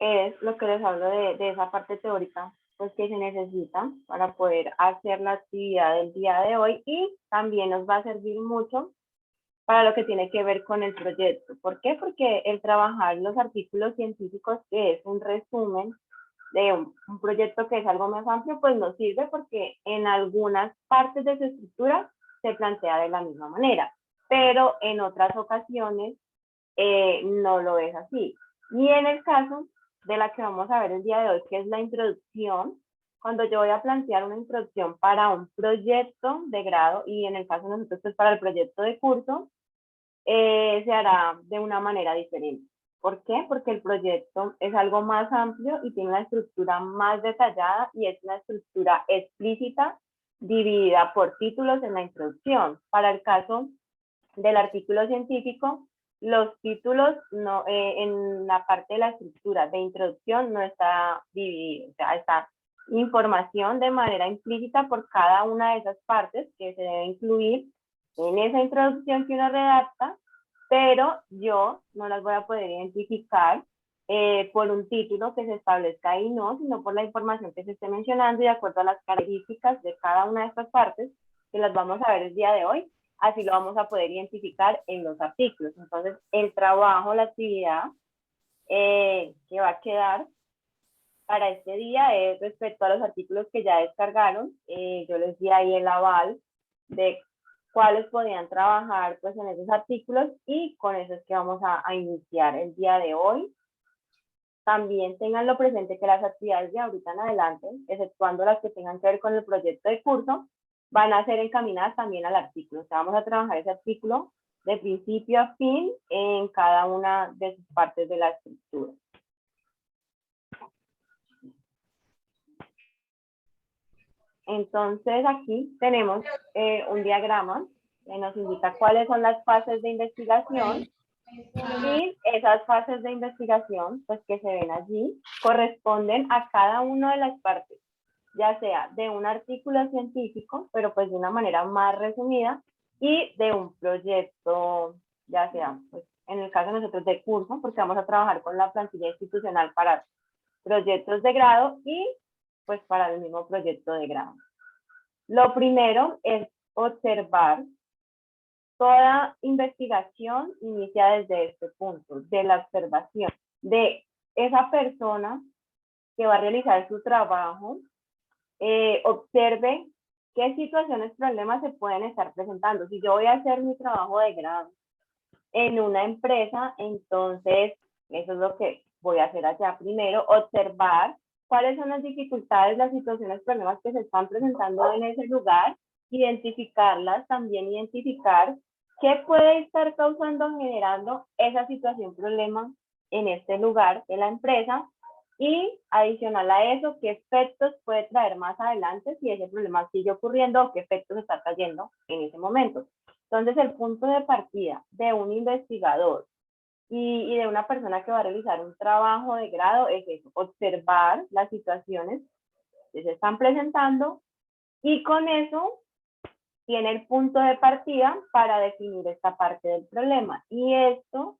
es lo que les hablo de esa parte teórica, pues que se necesita para poder hacer la actividad del día de hoy y también nos va a servir mucho para lo que tiene que ver con el proyecto. ¿Por qué? Porque el trabajar los artículos científicos, que es un resumen de un proyecto que es algo más amplio, pues nos sirve porque en algunas partes de su estructura se plantea de la misma manera, pero en otras ocasiones no lo es así. Y en el caso de la que vamos a ver el día de hoy, que es la introducción, cuando yo voy a plantear una introducción para un proyecto de grado, y en el caso de nosotros, pues para el proyecto de curso, se hará de una manera diferente. ¿Por qué? Porque el proyecto es algo más amplio y tiene una estructura más detallada y es una estructura explícita dividida por títulos en la introducción. Para el caso del artículo científico, los títulos no, en la parte de la estructura de introducción no está dividido, o sea, está información de manera implícita por cada una de esas partes que se debe incluir en esa introducción que uno redacta, pero yo no las voy a poder identificar por un título que se establezca ahí, no, sino por la información que se esté mencionando y de acuerdo a las características de cada una de estas partes, que las vamos a ver el día de hoy, así lo vamos a poder identificar en los artículos. Entonces, el trabajo, la actividad que va a quedar para este día es respecto a los artículos que ya descargaron. Yo les di ahí el aval de cuáles podían trabajar pues en esos artículos y con eso es que vamos a iniciar el día de hoy. También tenganlo presente que las actividades de ahorita en adelante, exceptuando las que tengan que ver con el proyecto de curso, van a ser encaminadas también al artículo. O sea, vamos a trabajar ese artículo de principio a fin en cada una de sus partes de la estructura. Entonces aquí tenemos un diagrama que nos indica cuáles son las fases de investigación y esas fases de investigación pues que se ven allí corresponden a cada una de las partes, ya sea de un artículo científico, pero pues de una manera más resumida, y de un proyecto, ya sea pues en el caso de nosotros de curso, porque vamos a trabajar con la plantilla institucional para proyectos de grado y pues para el mismo proyecto de grado. Lo primero es observar. Toda investigación inicia desde este punto, de la observación de esa persona que va a realizar su trabajo, observe qué situaciones, problemas se pueden estar presentando. Si yo voy a hacer mi trabajo de grado en una empresa, entonces eso es lo que voy a hacer allá primero, observar cuáles son las dificultades, las situaciones, problemas que se están presentando en ese lugar, identificarlas, también identificar qué puede estar causando, generando esa situación, problema en este lugar de la empresa y adicional a eso, qué efectos puede traer más adelante si ese problema sigue ocurriendo o qué efectos está trayendo en ese momento. Entonces, el punto de partida de un investigador y de una persona que va a realizar un trabajo de grado es eso, observar las situaciones que se están presentando y con eso tiene el punto de partida para definir esta parte del problema. Y esto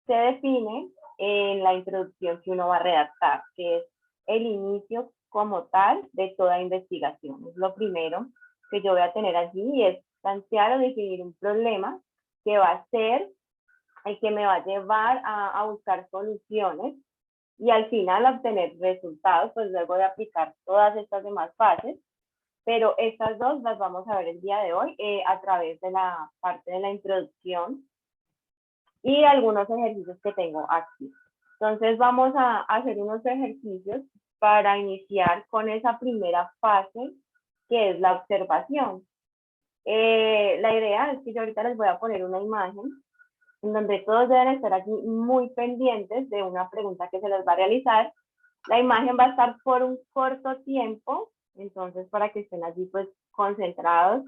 se define en la introducción que uno va a redactar, que es el inicio como tal de toda investigación. Es lo primero que yo voy a tener allí, es plantear o definir un problema que va a ser el que me va a llevar a buscar soluciones y al final obtener resultados, pues luego de aplicar todas estas demás fases. Pero estas dos las vamos a ver el día de hoy a través de la parte de la introducción y algunos ejercicios que tengo aquí. Entonces vamos a hacer unos ejercicios para iniciar con esa primera fase que es la observación. La idea es que yo ahorita les voy a poner una imagen en donde todos deben estar aquí muy pendientes de una pregunta que se les va a realizar. La imagen va a estar por un corto tiempo, entonces para que estén allí pues concentrados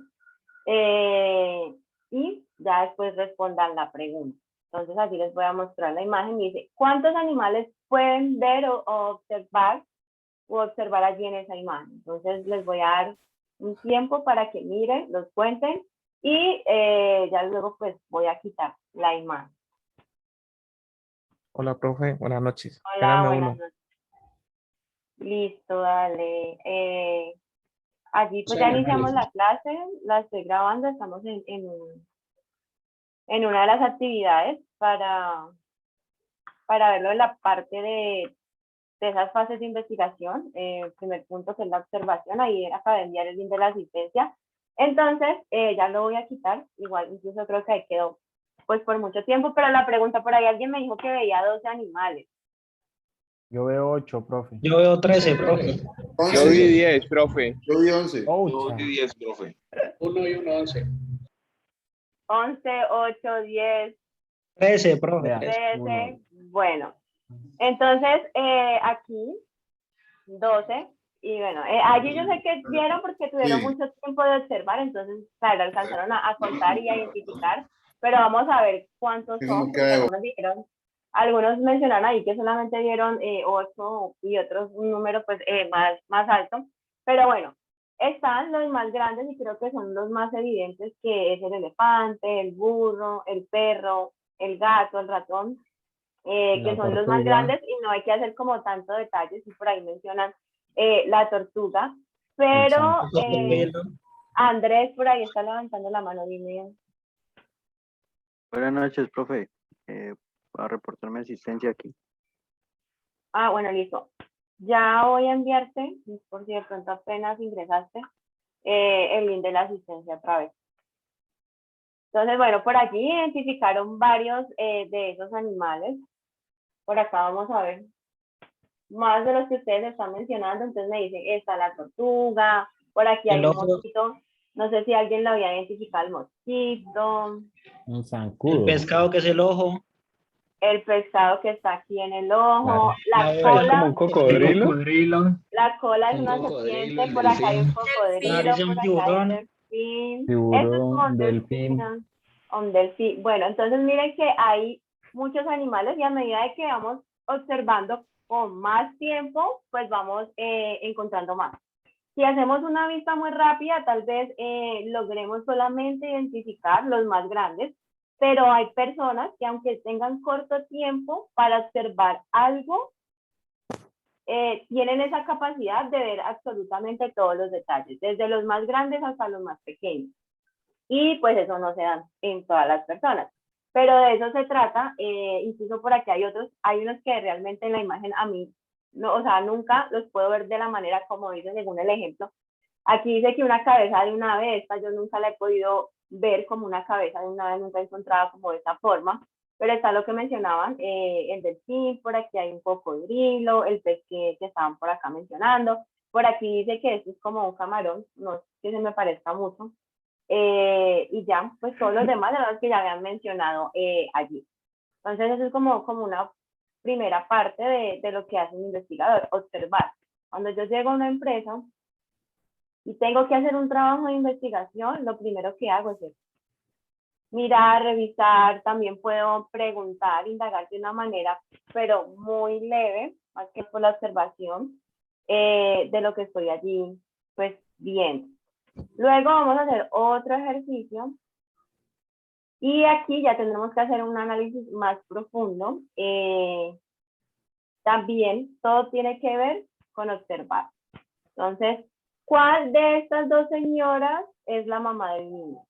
y ya después respondan la pregunta. Entonces así les voy a mostrar la imagen y dice, ¿cuántos animales pueden ver o observar allí en esa imagen? Entonces les voy a dar un tiempo para que miren, los cuenten y ya luego pues voy a quitar la imagen. Hola, profe, buenas noches. Hola, Espérame buenas uno. noches. Listo, dale. Allí pues Sí, ya iniciamos listo. la clase, la estoy grabando, estamos en una de las actividades para verlo en la parte de esas fases de investigación. El primer punto que es la observación, ahí acaba de enviar el link de la asistencia. Entonces, ya lo voy a quitar, igual incluso creo que ahí quedó pues por mucho tiempo, pero la pregunta por ahí, alguien me dijo que veía 12 animales. Yo veo 8, profe. Yo veo 13, profe. Yo vi 11. 10, profe. Yo vi 11. Oucha. 10, profe. 1 y 1, 11. 11, 8, 10, 13, profe, Vea, 13. 13, 1. bueno. Entonces, aquí 12. Y bueno, allí yo sé que vieron porque tuvieron Sí. mucho tiempo de observar, entonces, claro, alcanzaron a contar y a identificar, pero vamos a ver cuántos ¿Y son, cómo porque queda? algunos mencionaron ahí que solamente vieron 8 y otros un número pues más alto, pero bueno, están los más grandes y creo que son los más evidentes, que es el elefante, el burro, el perro, el gato, el ratón, que La son los más tortuga. grandes y no hay que hacer como tanto detalle, si por ahí mencionan la tortuga, El pero zancudo. Andrés por ahí está levantando la mano, dime. Buenas noches, profe. Para reportarme asistencia aquí. Ah, bueno, listo. Ya voy a enviarte, por si de pronto apenas ingresaste, el link de la asistencia otra vez. Entonces, bueno, por aquí identificaron varios de esos animales. Por acá vamos a ver más de los que ustedes están mencionando. Entonces me dicen, está la tortuga, por aquí hay El un ojo, mosquito. No sé si alguien lo había identificado, el mosquito, Un el zancudo. pescado que es el ojo, el pescado que está aquí en el ojo, la la Es como un cola. el cocodrilo. cocodrilo, La cola es Un una cocodrilo, serpiente, el por acá hay un delfín. cocodrilo, parece un por acá hay un tiburón. delfín. Eso es como Tiburón, un delfín, delfín. ¿no? Un delfín. Bueno, entonces miren que hay muchos animales y a medida de que vamos observando con más tiempo, pues vamos encontrando más. Si hacemos una vista muy rápida, tal vez logremos solamente identificar los más grandes, pero hay personas que aunque tengan corto tiempo para observar algo, tienen esa capacidad de ver absolutamente todos los detalles, desde los más grandes hasta los más pequeños. Y pues eso no se da en todas las personas. Pero de eso se trata, incluso por aquí hay unos que realmente en la imagen a mí, no, o sea, nunca los puedo ver de la manera como dice según el ejemplo. Aquí dice que una cabeza de un ave, esta yo nunca la he podido ver como una cabeza de un ave, nunca he encontrado como de esa forma, pero está lo que mencionaban, el delfín, por aquí hay un cocodrilo, el pez que estaban por acá mencionando, por aquí dice que esto es como un camarón, no es que se me parezca mucho, y ya, pues todos los demás de los que ya habían mencionado allí. Entonces eso es como una primera parte de lo que hace un investigador, observar. Cuando yo llego a una empresa y tengo que hacer un trabajo de investigación, lo primero que hago es mirar, revisar, también puedo preguntar, indagar de una manera, pero muy leve, más que por la observación de lo que estoy allí, pues viendo. Luego vamos a hacer otro ejercicio y aquí ya tendremos que hacer un análisis más profundo. También todo tiene que ver con observar. Entonces, ¿cuál de estas dos señoras es la mamá del niño?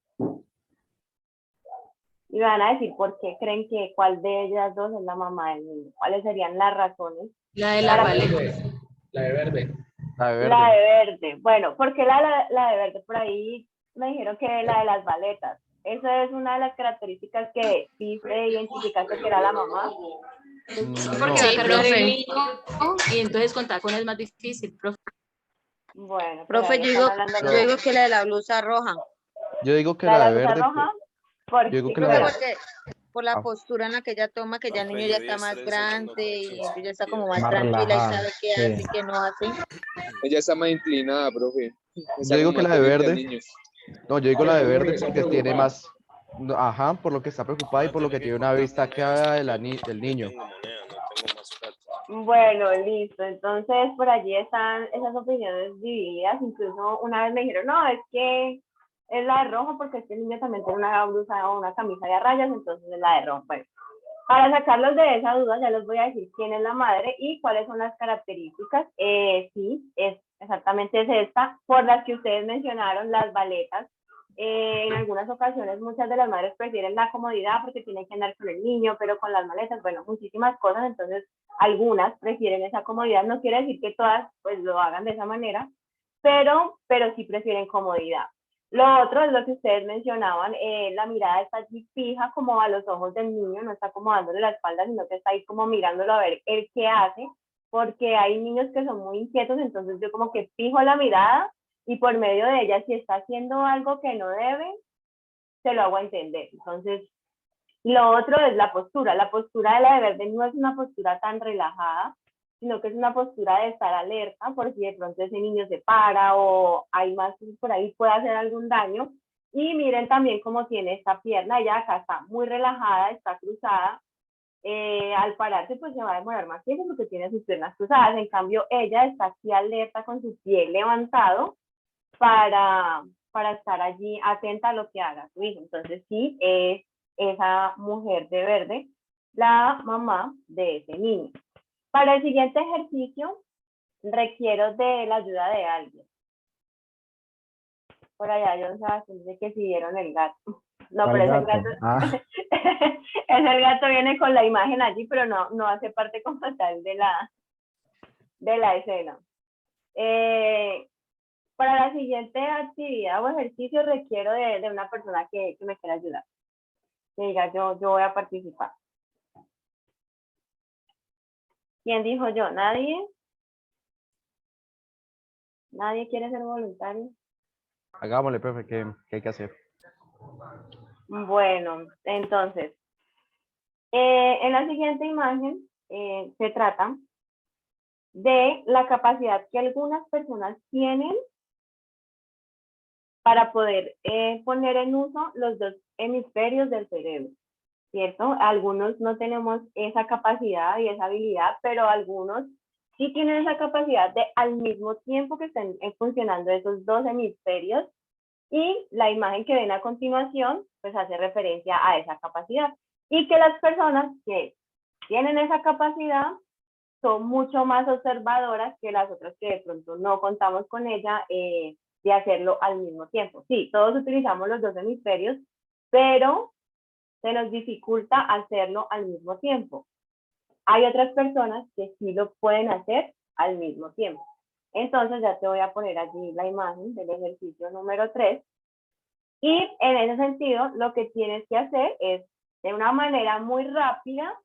Y van a decir por qué creen que cuál de ellas dos es la mamá del niño. ¿Cuáles serían las razones? La de la paleta. La de verde. La de La verde. de verde. Bueno, ¿por qué la de verde? Por ahí me dijeron que la de las baletas. Esa es una de las características que viste, identificaste que era la mamá. Porque No, va a cargar el niño y entonces contar con él es más difícil, profe. Bueno, por Profe, ahí están hablando yo yo de digo que la de la blusa roja. yo digo que la de la la de blusa verde. roja. Yo ¿Por digo qué que la Profe, de... creen? porque por la Ah, postura en la que ella toma, que ya el niño ya está más grande y entonces ya está como más más tranquila y relajada. sabe qué Sí. hace y qué no hace. Ella está más inclinada, profe. Está Yo digo como que más la de pendiente al verde. niño. No, yo digo la de verde Está porque tiene preocupada. más. No, ajá, por lo que está preocupada y por lo que tiene una vista clara del niño. Bueno, listo. Entonces, por allí están esas opiniones divididas. Incluso una vez me dijeron, no, es que es la de rojo porque este niño también tiene una blusa o una camisa de rayas, entonces es la de rojo. Bueno, Para sacarlos de esa duda, ya les voy a decir quién es la madre y cuáles son las características. Sí, exactamente es esta, por las que ustedes mencionaron, las baletas. En algunas ocasiones muchas de las madres prefieren la comodidad porque tienen que andar con el niño, pero con las maletas, bueno, muchísimas cosas, entonces algunas prefieren esa comodidad. No quiere decir que todas pues lo hagan de esa manera, pero sí prefieren comodidad. Lo otro es lo que ustedes mencionaban, la mirada está allí fija como a los ojos del niño, no está como dándole la espalda, sino que está ahí como mirándolo a ver el qué hace, porque hay niños que son muy inquietos, entonces yo como que fijo la mirada y por medio de ella, si está haciendo algo que no debe, se lo hago entender. Entonces, lo otro es la postura. La postura de la de verde no es una postura tan relajada, sino que es una postura de estar alerta por si de pronto ese niño se para o hay más por ahí puede hacer algún daño. Y miren también cómo tiene esta pierna, ella acá está muy relajada, está cruzada. Al pararse pues se va a demorar más tiempo porque tiene sus piernas cruzadas, en cambio ella está aquí alerta con su pie levantado para estar allí atenta a lo que haga su hijo. Entonces sí, es esa mujer de verde la mamá de ese niño. Para el siguiente ejercicio, requiero de la ayuda de alguien. Por allá, John Sebastián dice que siguieron el gato. No, pero ese gato, ese gato viene con la imagen allí, pero no hace parte como tal de la escena. Para la siguiente actividad o ejercicio requiero de una persona que me quiera ayudar. Que diga, yo voy a participar. ¿Quién dijo yo? ¿Nadie? ¿Nadie quiere ser voluntario? Hagámosle, profe, ¿qué hay que hacer? Bueno, entonces, en la siguiente imagen se trata de la capacidad que algunas personas tienen para poder poner en uso los dos hemisferios del cerebro, ¿cierto? Algunos no tenemos esa capacidad y esa habilidad, pero algunos sí tienen esa capacidad de al mismo tiempo que estén funcionando esos dos hemisferios, y la imagen que ven a continuación pues hace referencia a esa capacidad, y que las personas que tienen esa capacidad son mucho más observadoras que las otras que de pronto no contamos con ella, de hacerlo al mismo tiempo. Sí, todos utilizamos los dos hemisferios, pero se nos dificulta hacerlo al mismo tiempo. Hay otras personas que sí lo pueden hacer al mismo tiempo. Entonces ya te voy a poner allí la imagen del ejercicio número 3. Y en ese sentido, lo que tienes que hacer es, de una manera muy rápida,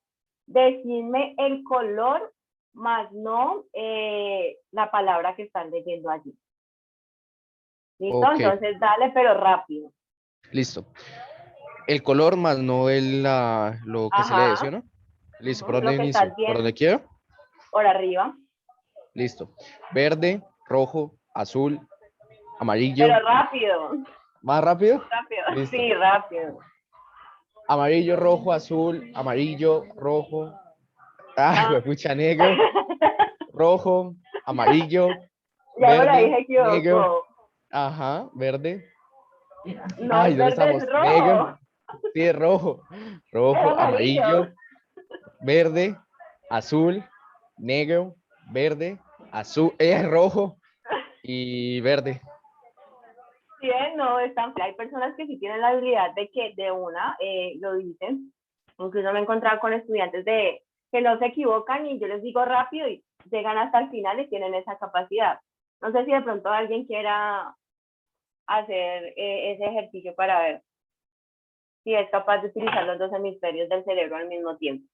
decirme el color, más no la palabra que están leyendo allí. ¿Listo? Ok. Entonces dale, pero rápido. Listo. El color más no lo que se lee, ¿sí o no? Listo, ¿por Lo dónde que inicio? estás ¿Por viendo dónde quiero? por arriba. Listo. Verde, rojo, azul, amarillo. Pero rápido. ¿Más rápido? Rápido. Listo. Sí, rápido. Amarillo, rojo, azul, amarillo, rojo. Pucha, negro, rojo, amarillo, Ya me la verde, dije, negro. equivocó. Ajá, verde. No es ¿Dónde verde, estamos? es rojo. Negro. Sí, es rojo. Es Rojo, amarillo. amarillo, verde, azul, negro, verde, azul, rojo y verde. Sí, no, hay personas que sí tienen la habilidad de que de una lo dicen. Incluso me he encontrado con estudiantes que no se equivocan y yo les digo rápido y llegan hasta el final y tienen esa capacidad. No sé si de pronto alguien quiera hacer ese ejercicio para ver si es capaz de utilizar los dos hemisferios del cerebro al mismo tiempo.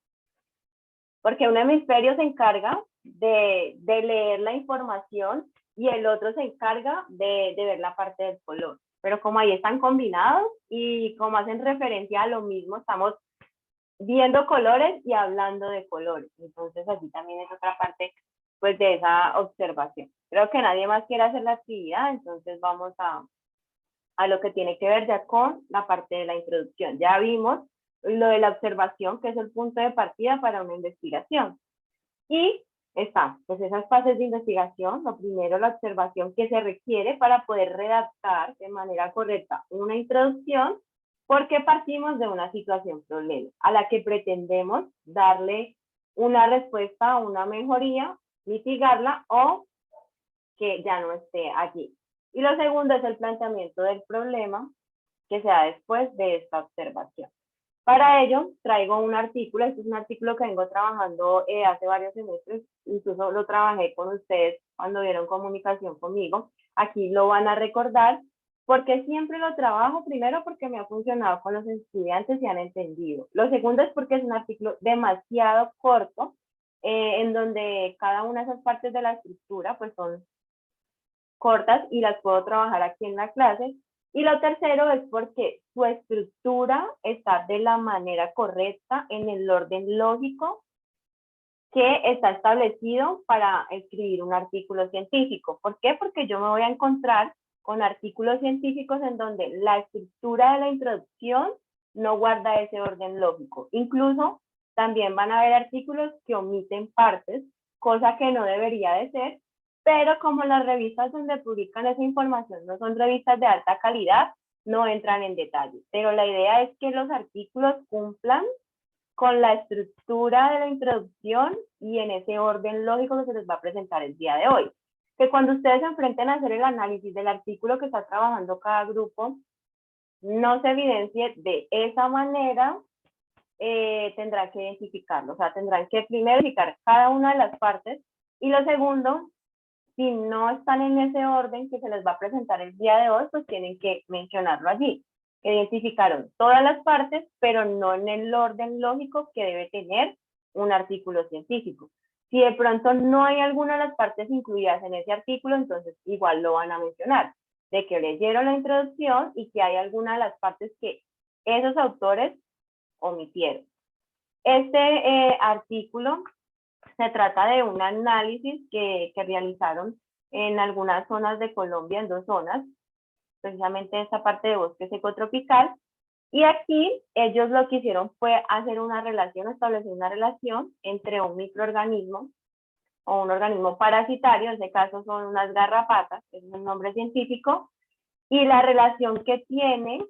Porque un hemisferio se encarga de leer la información y el otro se encarga de ver la parte del color. Pero como ahí están combinados y como hacen referencia a lo mismo, estamos viendo colores y hablando de colores. Entonces aquí también es otra parte pues de esa observación. Creo que nadie más quiere hacer la actividad, entonces vamos a lo que tiene que ver ya con la parte de la introducción. Ya vimos lo de la observación, que es el punto de partida para una investigación. Y está, pues esas fases de investigación, lo primero, la observación que se requiere para poder redactar de manera correcta una introducción, porque partimos de una situación problema a la que pretendemos darle una respuesta, una mejoría, mitigarla o que ya no esté allí. Y lo segundo es el planteamiento del problema que se da después de esta observación. Para ello, traigo un artículo, este es un artículo que vengo trabajando hace varios semestres, incluso lo trabajé con ustedes cuando vieron comunicación conmigo. Aquí lo van a recordar, porque siempre lo trabajo, primero porque me ha funcionado con los estudiantes y han entendido. Lo segundo es porque es un artículo demasiado corto, en donde cada una de esas partes de la estructura pues son cortas y las puedo trabajar aquí en la clase. Y lo tercero es porque su estructura está de la manera correcta en el orden lógico que está establecido para escribir un artículo científico. ¿Por qué? Porque yo me voy a encontrar con artículos científicos en donde la estructura de la introducción no guarda ese orden lógico. Incluso también van a haber artículos que omiten partes, cosa que no debería de ser, pero como las revistas donde publican esa información no son revistas de alta calidad, no entran en detalle. Pero la idea es que los artículos cumplan con la estructura de la introducción y en ese orden lógico que se les va a presentar el día de hoy. Que cuando ustedes se enfrenten a hacer el análisis del artículo que está trabajando cada grupo, no se evidencie de esa manera, tendrán que identificarlo. O sea, tendrán que primero identificar cada una de las partes y lo segundo, si no están en ese orden que se les va a presentar el día de hoy, pues tienen que mencionarlo allí. Identificaron todas las partes, pero no en el orden lógico que debe tener un artículo científico. Si de pronto no hay alguna de las partes incluidas en ese artículo, entonces igual lo van a mencionar, de que leyeron la introducción y que hay alguna de las partes que esos autores omitieron. Este artículo se trata de un análisis que realizaron en algunas zonas de Colombia, en 2 zonas, precisamente esta parte de bosque seco tropical, y aquí ellos lo que hicieron fue hacer una relación, establecer una relación entre un microorganismo o un organismo parasitario, en este caso son unas garrapatas, es un nombre científico, y la relación que tiene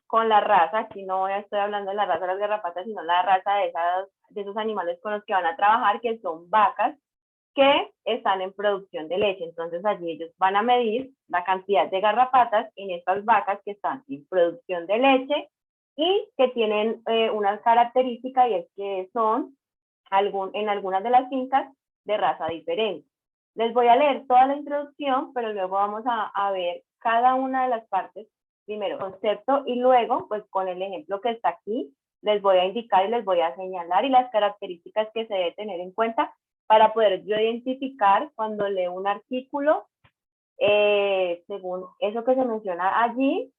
con la raza, aquí no estoy hablando de la raza de las garrapatas, sino la raza de esos animales con los que van a trabajar, que son vacas, que están en producción de leche. Entonces allí ellos van a medir la cantidad de garrapatas en estas vacas que están en producción de leche y que tienen una característica y es que son en algunas de las fincas de raza diferente. Les voy a leer toda la introducción, pero luego vamos a ver cada una de las partes, primero concepto y luego, pues con el ejemplo que está aquí, les voy a indicar y les voy a señalar y las características que se debe tener en cuenta para poder yo identificar cuando leo un artículo, según eso que se menciona allí,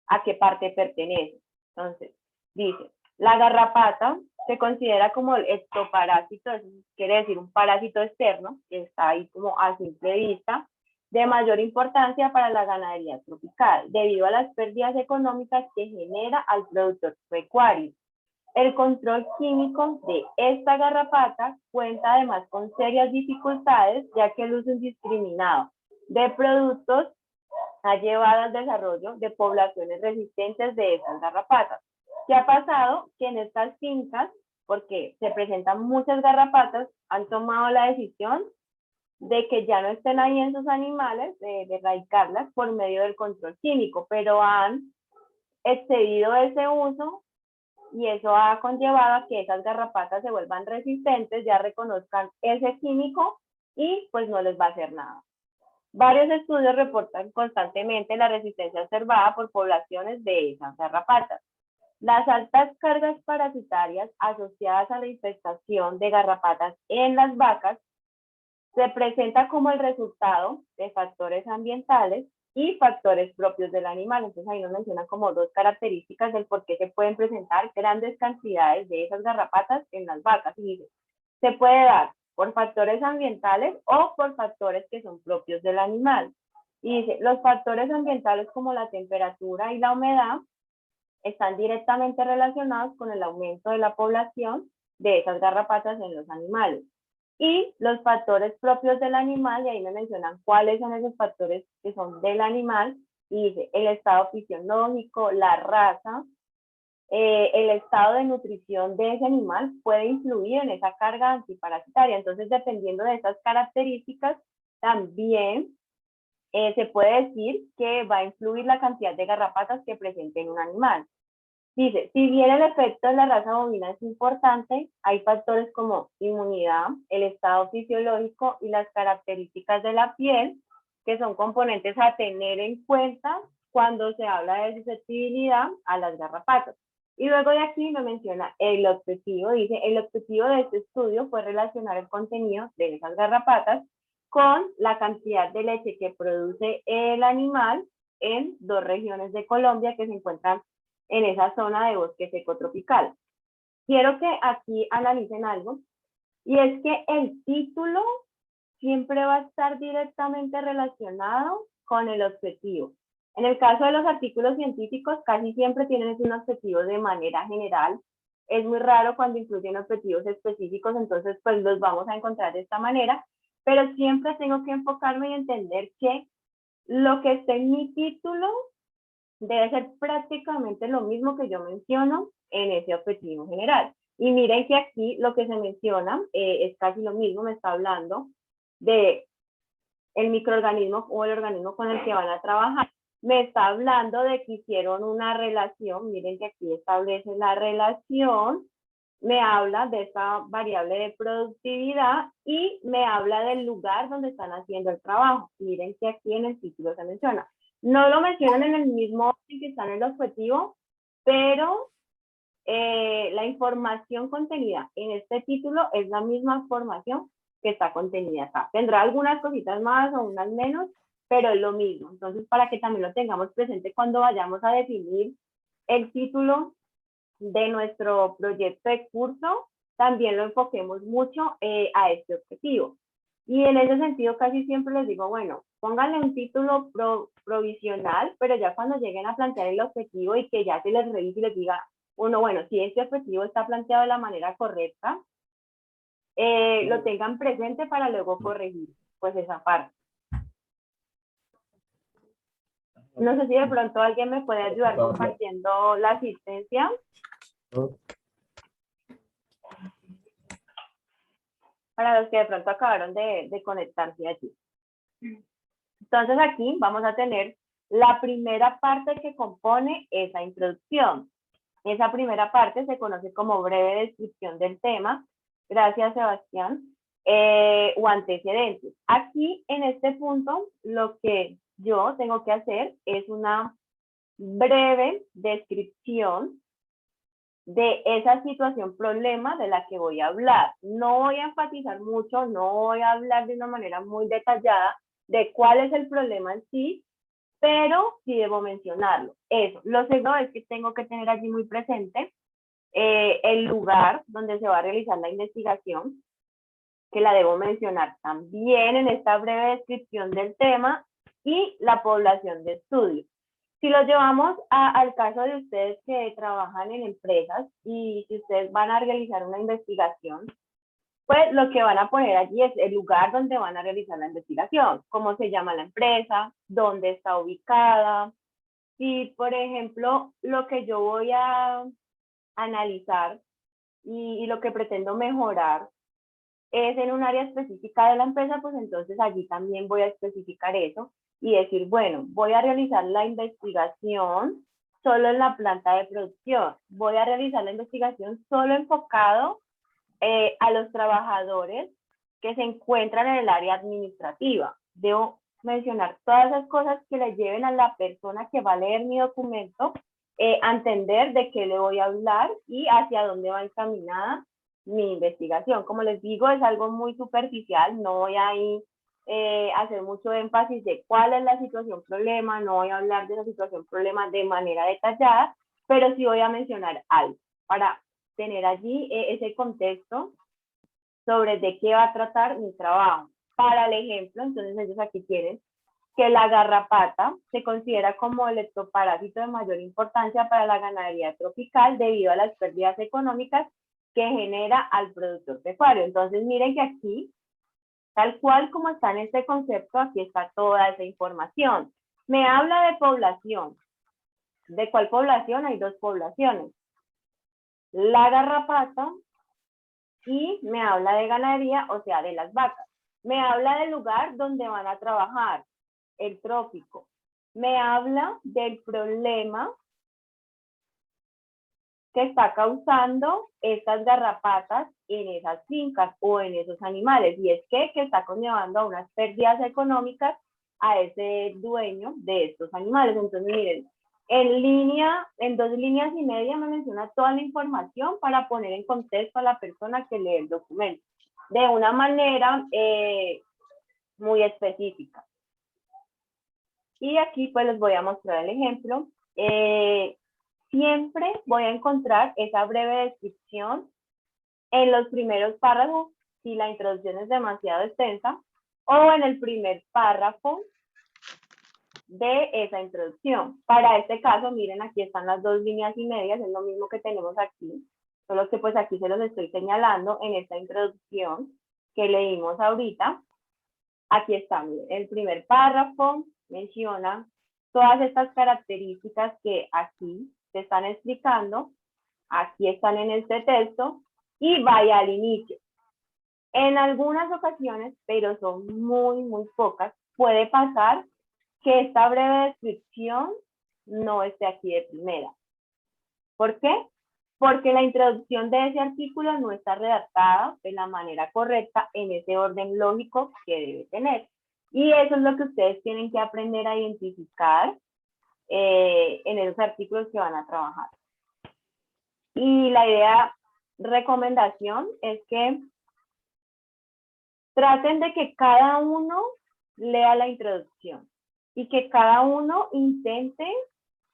a qué parte pertenece. Entonces, dice, la garrapata se considera como el ectoparásito, eso quiere decir un parásito externo, que está ahí como a simple vista, de mayor importancia para la ganadería tropical, debido a las pérdidas económicas que genera al productor pecuario. El control químico de esta garrapata cuenta además con serias dificultades, ya que el uso indiscriminado de productos ha llevado al desarrollo de poblaciones resistentes de estas garrapatas. ¿Qué ha pasado? Que en estas fincas, porque se presentan muchas garrapatas, han tomado la decisión de que ya no estén ahí en sus animales, de erradicarlas por medio del control químico, pero han excedido ese uso y eso ha conllevado a que esas garrapatas se vuelvan resistentes, ya reconozcan ese químico y pues no les va a hacer nada. Varios estudios reportan constantemente la resistencia observada por poblaciones de esas garrapatas. Las altas cargas parasitarias asociadas a la infestación de garrapatas en las vacas se presenta como el resultado de factores ambientales y factores propios del animal. Entonces ahí nos mencionan como 2 características del por qué se pueden presentar grandes cantidades de esas garrapatas en las vacas. Y dice, se puede dar por factores ambientales o por factores que son propios del animal. Y dice, los factores ambientales como la temperatura y la humedad están directamente relacionados con el aumento de la población de esas garrapatas en los animales. Y los factores propios del animal, y ahí me mencionan cuáles son esos factores que son del animal, y dice el estado fisiológico, la raza, el estado de nutrición de ese animal puede influir en esa carga antiparasitaria. Entonces, dependiendo de esas características, también se puede decir que va a influir la cantidad de garrapatas que presente en un animal. Dice, si bien el efecto de la raza bovina es importante, hay factores como inmunidad, el estado fisiológico y las características de la piel, que son componentes a tener en cuenta cuando se habla de susceptibilidad a las garrapatas. Y luego de aquí me menciona el objetivo, dice, el objetivo de este estudio fue relacionar el contenido de esas garrapatas con la cantidad de leche que produce el animal en 2 regiones de Colombia que se encuentran en esa zona de bosque seco tropical. Quiero que aquí analicen algo, y es que el título siempre va a estar directamente relacionado con el objetivo. En el caso de los artículos científicos, casi siempre tienen un objetivo de manera general. Es muy raro cuando incluyen objetivos específicos, entonces pues los vamos a encontrar de esta manera, pero siempre tengo que enfocarme y entender que lo que está en mi título debe ser prácticamente lo mismo que yo menciono en ese objetivo general. Y miren que aquí lo que se menciona es casi lo mismo, me está hablando de el microorganismo o el organismo con el que van a trabajar. Me está hablando de que hicieron una relación, miren que aquí establece la relación, me habla de esta variable de productividad y me habla del lugar donde están haciendo el trabajo. Miren que aquí en el título se menciona. No lo mencionan en el mismo orden que está en el objetivo, pero la información contenida en este título es la misma información que está contenida acá. Tendrá algunas cositas más o unas menos, pero es lo mismo. Entonces, para que también lo tengamos presente cuando vayamos a definir el título de nuestro proyecto de curso, también lo enfoquemos mucho a este objetivo. Y en ese sentido casi siempre les digo, bueno, pónganle un título provisional, pero ya cuando lleguen a plantear el objetivo y que ya se les revise y les diga uno, bueno, si este objetivo está planteado de la manera correcta, lo tengan presente para luego corregir pues esa parte. No sé si de pronto alguien me puede ayudar compartiendo la asistencia. Para los que de pronto acabaron de conectarse allí. Entonces aquí vamos a tener la primera parte que compone esa introducción. Esa primera parte se conoce como breve descripción del tema. Gracias, Sebastián. O antecedentes. Aquí, en este punto, lo que yo tengo que hacer es una breve descripción de esa situación problema de la que voy a hablar. No voy a enfatizar mucho, no voy a hablar de una manera muy detallada de cuál es el problema en sí, pero sí debo mencionarlo. Eso. Lo segundo es que tengo que tener allí muy presente el lugar donde se va a realizar la investigación, que la debo mencionar también en esta breve descripción del tema, y la población de estudio. Si lo llevamos al caso de ustedes que trabajan en empresas y si ustedes van a realizar una investigación, pues lo que van a poner allí es el lugar donde van a realizar la investigación, cómo se llama la empresa, dónde está ubicada. Si, por ejemplo, lo que yo voy a analizar y lo que pretendo mejorar es en un área específica de la empresa, pues entonces allí también voy a especificar eso y decir, bueno, voy a realizar la investigación solo en la planta de producción, voy a realizar la investigación solo enfocado a los trabajadores que se encuentran en el área administrativa. Debo mencionar todas esas cosas que le lleven a la persona que va a leer mi documento a entender de qué le voy a hablar y hacia dónde va encaminada mi investigación. Como les digo, es algo muy superficial, no voy a hacer mucho énfasis de cuál es la situación problema, no voy a hablar de la situación problema de manera detallada, pero sí voy a mencionar algo para tener allí ese contexto sobre de qué va a tratar mi trabajo. Para el ejemplo, entonces ellos aquí tienen que la garrapata se considera como el ectoparásito de mayor importancia para la ganadería tropical debido a las pérdidas económicas que genera al productor pecuario. Entonces miren que aquí, tal cual como está en este concepto, aquí está toda esa información. Me habla de población. ¿De cuál población? Hay dos poblaciones. la garrapata y me habla de ganadería, o sea, de las vacas. Me habla del lugar donde van a trabajar, el trópico. Me habla del problema que está causando estas garrapatas en esas fincas o en esos animales. Y es que está conllevando a unas pérdidas económicas a ese dueño de estos animales. Entonces, miren, en 2 líneas y media me menciona toda la información para poner en contexto a la persona que lee el documento de una manera muy específica. Y aquí pues les voy a mostrar el ejemplo. Siempre voy a encontrar esa breve descripción en los primeros párrafos si la introducción es demasiado extensa, o en el primer párrafo de esa introducción. Para este caso, miren, aquí están las 2 líneas y medias, es lo mismo que tenemos aquí, solo que pues aquí se los estoy señalando en esta introducción que leímos ahorita. Aquí está, miren, el primer párrafo menciona todas estas características que aquí se están explicando, aquí están en este texto, y vaya al inicio. En algunas ocasiones, pero son muy, muy pocas, puede pasar que esta breve descripción no esté aquí de primera. ¿Por qué? Porque la introducción de ese artículo no está redactada de la manera correcta en ese orden lógico que debe tener. Y eso es lo que ustedes tienen que aprender a identificar en esos artículos que van a trabajar. Y la idea, recomendación, es que traten de que cada uno lea la introducción y que cada uno intente,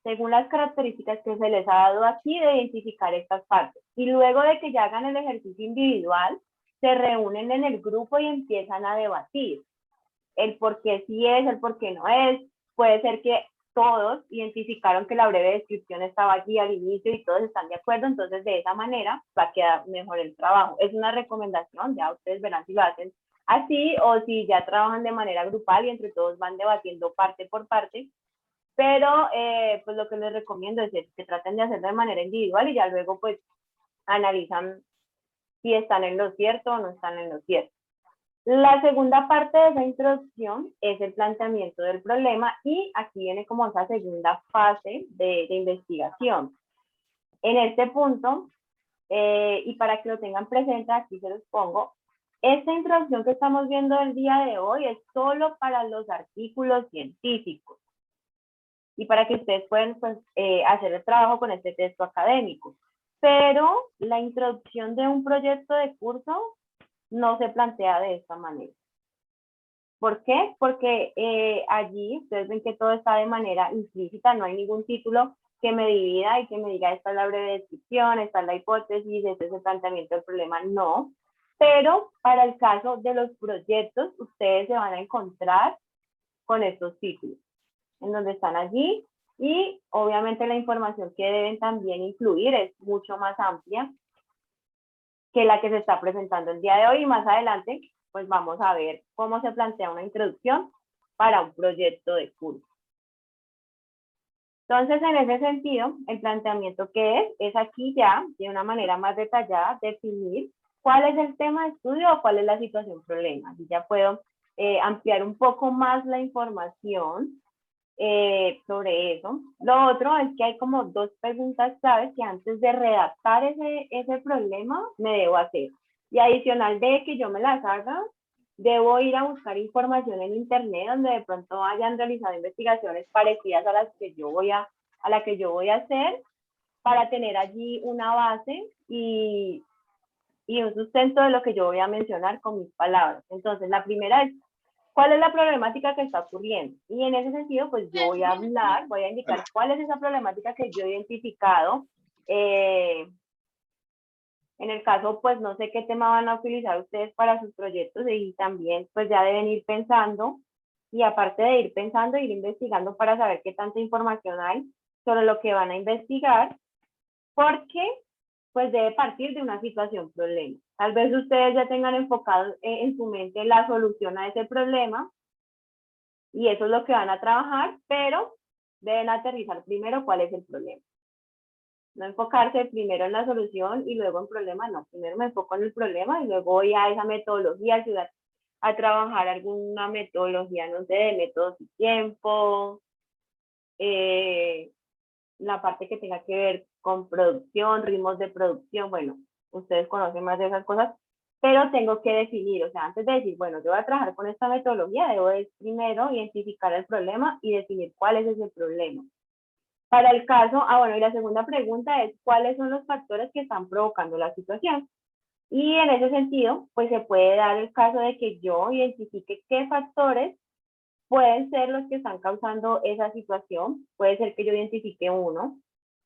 según las características que se les ha dado aquí, de identificar estas partes. Y luego de que ya hagan el ejercicio individual, se reúnen en el grupo y empiezan a debatir el por qué sí es, el por qué no es. Puede ser que todos identificaron que la breve descripción estaba allí al inicio y todos están de acuerdo, entonces de esa manera va a quedar mejor el trabajo. Es una recomendación, ya ustedes verán si lo hacen así o si ya trabajan de manera grupal y entre todos van debatiendo parte por parte, pero pues lo que les recomiendo es que traten de hacerlo de manera individual y ya luego pues analizan si están en lo cierto o no están en lo cierto. La segunda parte de esa introducción es el planteamiento del problema y aquí viene como esa segunda fase de investigación. En este punto, y para que lo tengan presente, aquí se los pongo, esta introducción que estamos viendo el día de hoy es solo para los artículos científicos y para que ustedes puedan pues, hacer el trabajo con este texto académico. Pero la introducción de un proyecto de curso no se plantea de esta manera. ¿Por qué? Porque allí ustedes ven que todo está de manera implícita, no hay ningún título que me divida y que me diga esta es la breve descripción, esta es la hipótesis, este es el planteamiento del problema, no. Pero para el caso de los proyectos, ustedes se van a encontrar con estos títulos, en donde están allí, y obviamente la información que deben también incluir es mucho más amplia que la que se está presentando el día de hoy, y más adelante pues vamos a ver cómo se plantea una introducción para un proyecto de curso. Entonces, en ese sentido, el planteamiento que es aquí ya, de una manera más detallada, definir cuál es el tema de estudio o cuál es la situación problema. Y ya puedo ampliar un poco más la información sobre eso. Lo otro es que hay como 2 preguntas claves que antes de redactar ese problema me debo hacer. Y adicional de que yo me las haga, debo ir a buscar información en internet donde de pronto hayan realizado investigaciones parecidas a las que yo voy a hacer, para tener allí una base y un sustento de lo que yo voy a mencionar con mis palabras. Entonces, la primera es, ¿cuál es la problemática que está ocurriendo? Y en ese sentido, pues yo voy a hablar, voy a indicar cuál es esa problemática que yo he identificado. En el caso, pues no sé qué tema van a utilizar ustedes para sus proyectos y también pues ya deben ir pensando, y aparte de ir pensando, ir investigando para saber qué tanta información hay sobre lo que van a investigar, porque pues debe partir de una situación problema. Tal vez ustedes ya tengan enfocado en su mente la solución a ese problema y eso es lo que van a trabajar, pero deben aterrizar primero cuál es el problema. No enfocarse primero en la solución y luego en problema, no. Primero me enfoco en el problema y luego voy a esa metodología, ayudar a trabajar alguna metodología, no sé, de métodos y tiempo, la parte que tenga que ver con producción, ritmos de producción, bueno, ustedes conocen más de esas cosas, pero tengo que definir, o sea, antes de decir, bueno, yo voy a trabajar con esta metodología, debo primero identificar el problema y definir cuál es ese problema. Para el caso, bueno, y la segunda pregunta es, ¿cuáles son los factores que están provocando la situación? Y en ese sentido, pues se puede dar el caso de que yo identifique qué factores pueden ser los que están causando esa situación. Puede ser que yo identifique uno,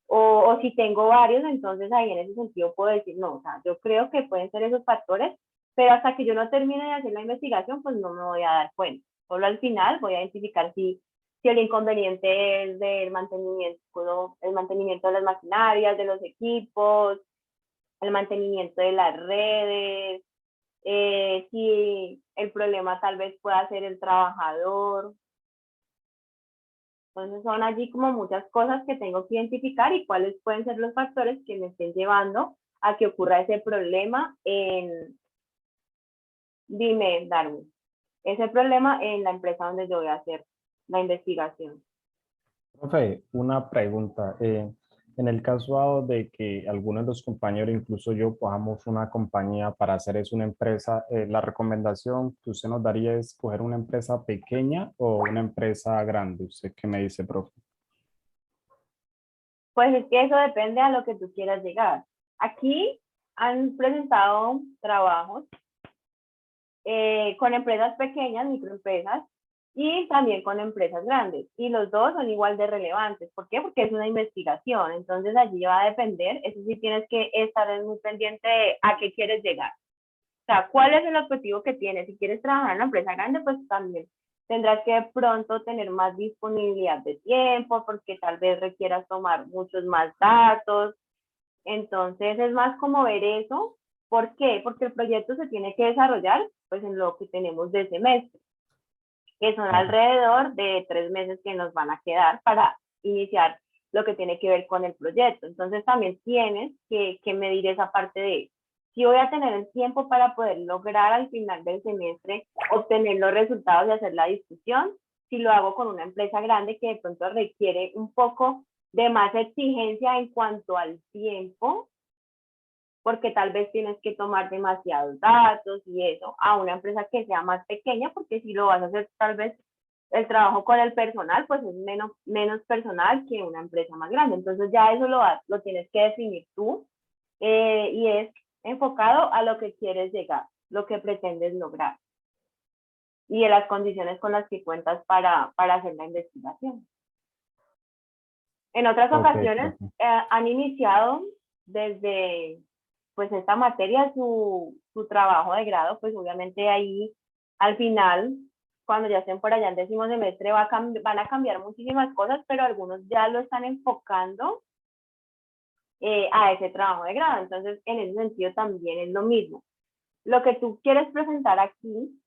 o si tengo varios, entonces ahí en ese sentido puedo decir, no, o sea, yo creo que pueden ser esos factores, pero hasta que yo no termine de hacer la investigación, pues no me voy a dar cuenta. Solo al final voy a identificar si el inconveniente es del mantenimiento de las maquinarias, de los equipos, el mantenimiento de las redes, si el problema tal vez pueda ser el trabajador. Entonces son allí como muchas cosas que tengo que identificar y cuáles pueden ser los factores que me estén llevando a que ocurra ese problema dime, Darwin, ese problema en la empresa donde yo voy a hacer la investigación. Profe, una pregunta. En el caso dado de que algunos de los compañeros, incluso yo, cojamos una compañía para hacer es una empresa, la recomendación que usted nos daría es coger una empresa pequeña o una empresa grande. ¿Usted qué me dice, profe? Pues es que eso depende a lo que tú quieras llegar. Aquí han presentado trabajos con empresas pequeñas, microempresas, y también con empresas grandes. Y los dos son igual de relevantes. ¿Por qué? Porque es una investigación. Entonces allí va a depender, eso sí tienes que estar muy pendiente de a qué quieres llegar. O sea, ¿cuál es el objetivo que tienes? Si quieres trabajar en una empresa grande, pues también tendrás que pronto tener más disponibilidad de tiempo, porque tal vez requieras tomar muchos más datos. Entonces es más como ver eso. ¿Por qué? Porque el proyecto se tiene que desarrollar pues en lo que tenemos de semestre, que son alrededor de 3 meses que nos van a quedar para iniciar lo que tiene que ver con el proyecto. Entonces también tienes que medir esa parte de si voy a tener el tiempo para poder lograr al final del semestre obtener los resultados y hacer la discusión, si lo hago con una empresa grande que de pronto requiere un poco de más exigencia en cuanto al tiempo, porque tal vez tienes que tomar demasiados datos y eso, a una empresa que sea más pequeña, porque si lo vas a hacer tal vez el trabajo con el personal, pues es menos personal que una empresa más grande. Entonces ya eso lo tienes que definir tú y es enfocado a lo que quieres llegar, lo que pretendes lograr y de las condiciones con las que cuentas para hacer la investigación. En otras ocasiones han iniciado desde pues esta materia su trabajo de grado, pues obviamente ahí al final, cuando ya estén por allá en 10º semestre, van a cambiar muchísimas cosas, pero algunos ya lo están enfocando a ese trabajo de grado. Entonces, en ese sentido también es lo mismo. Lo que tú quieres presentar aquí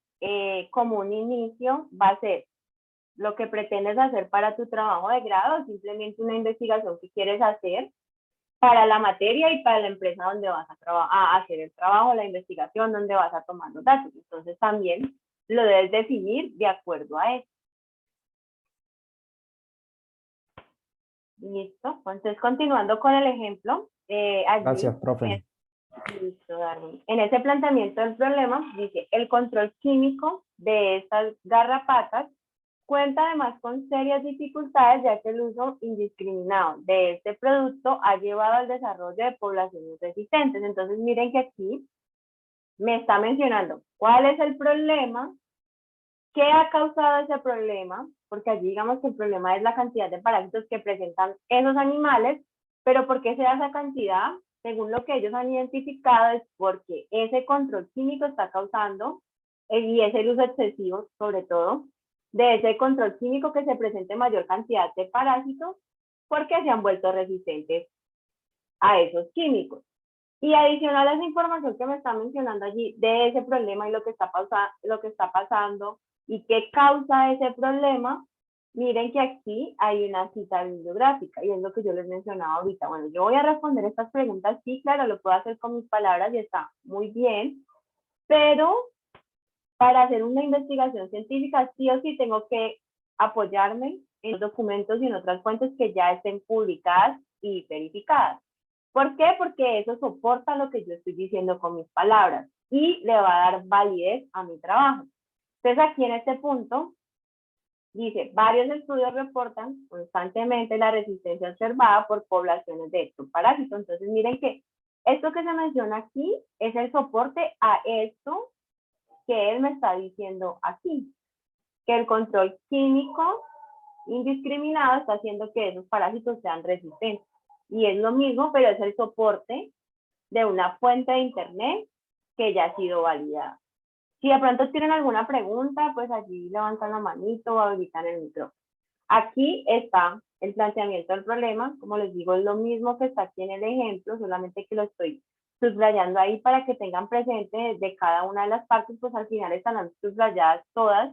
como un inicio va a ser lo que pretendes hacer para tu trabajo de grado, simplemente una investigación que quieres hacer para la materia y para la empresa donde vas a hacer el trabajo, la investigación, donde vas a tomar los datos. Entonces también lo debes definir de acuerdo a eso. Listo. Entonces, continuando con el ejemplo. Allí, gracias, profe. Listo, Darwin. En ese planteamiento del problema, dice, el control químico de estas garrapatas cuenta además con serias dificultades, ya que el uso indiscriminado de este producto ha llevado al desarrollo de poblaciones resistentes. Entonces, miren que aquí me está mencionando cuál es el problema, qué ha causado ese problema, porque allí digamos que el problema es la cantidad de parásitos que presentan esos animales, pero ¿por qué se da esa cantidad? Según lo que ellos han identificado, es porque ese control químico está causando, y es el uso excesivo, sobre todo, de ese control químico, que se presente mayor cantidad de parásitos porque se han vuelto resistentes a esos químicos. Y adicional a esa información que me está mencionando allí de ese problema y lo que está pasando y qué causa ese problema, Miren que aquí hay una cita bibliográfica y es lo que yo les mencionaba ahorita. Bueno, yo voy a responder estas preguntas, sí, claro, lo puedo hacer con mis palabras y está muy bien, pero para hacer una investigación científica sí o sí tengo que apoyarme en documentos y en otras fuentes que ya estén publicadas y verificadas. ¿Por qué? Porque eso soporta lo que yo estoy diciendo con mis palabras y le va a dar validez a mi trabajo. Entonces aquí en este punto dice, varios estudios reportan constantemente la resistencia observada por poblaciones de estos parásitos. Entonces miren que esto que se menciona aquí es el soporte a esto que él me está diciendo aquí, que el control químico indiscriminado está haciendo que esos parásitos sean resistentes. Y es lo mismo, pero es el soporte de una fuente de internet que ya ha sido validada. Si de pronto tienen alguna pregunta, pues allí levantan la manito o habilitan el micrófono. Aquí está el planteamiento del problema. Como les digo, es lo mismo que está aquí en el ejemplo, solamente que lo estoy subrayando ahí para que tengan presente de cada una de las partes, pues al final estarán subrayadas todas,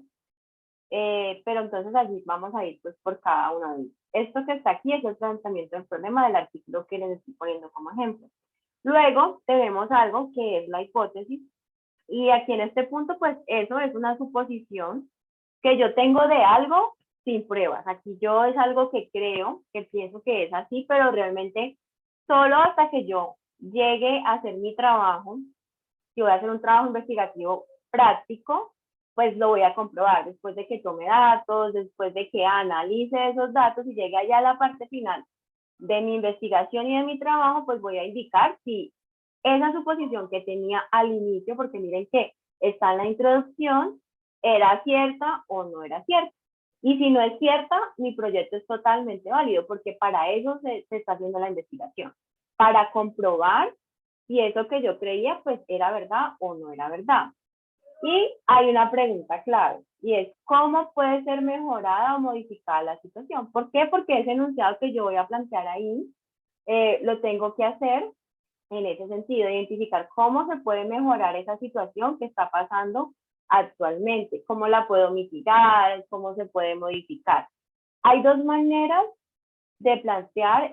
pero entonces allí vamos a ir pues por cada una de ellas. Esto que está aquí es el planteamiento del problema del artículo que les estoy poniendo como ejemplo. Luego tenemos algo que es la hipótesis, y aquí en este punto pues eso es una suposición que yo tengo de algo sin pruebas. Aquí yo es algo que creo, que pienso que es así, pero realmente solo hasta que yo llegue a hacer mi trabajo, si voy a hacer un trabajo investigativo práctico, pues lo voy a comprobar después de que tome datos, después de que analice esos datos y llegue allá a la parte final de mi investigación y de mi trabajo, pues voy a indicar si esa suposición que tenía al inicio, porque miren que está en la introducción, era cierta o no era cierta. Y si no es cierta, mi proyecto es totalmente válido, porque para eso se está haciendo la investigación, para comprobar si eso que yo creía pues era verdad o no era verdad. Y hay una pregunta clave, y es ¿cómo puede ser mejorada o modificada la situación? ¿Por qué? Porque ese enunciado que yo voy a plantear ahí, lo tengo que hacer en ese sentido, identificar cómo se puede mejorar esa situación que está pasando actualmente, cómo la puedo mitigar, cómo se puede modificar. Hay dos maneras de plantear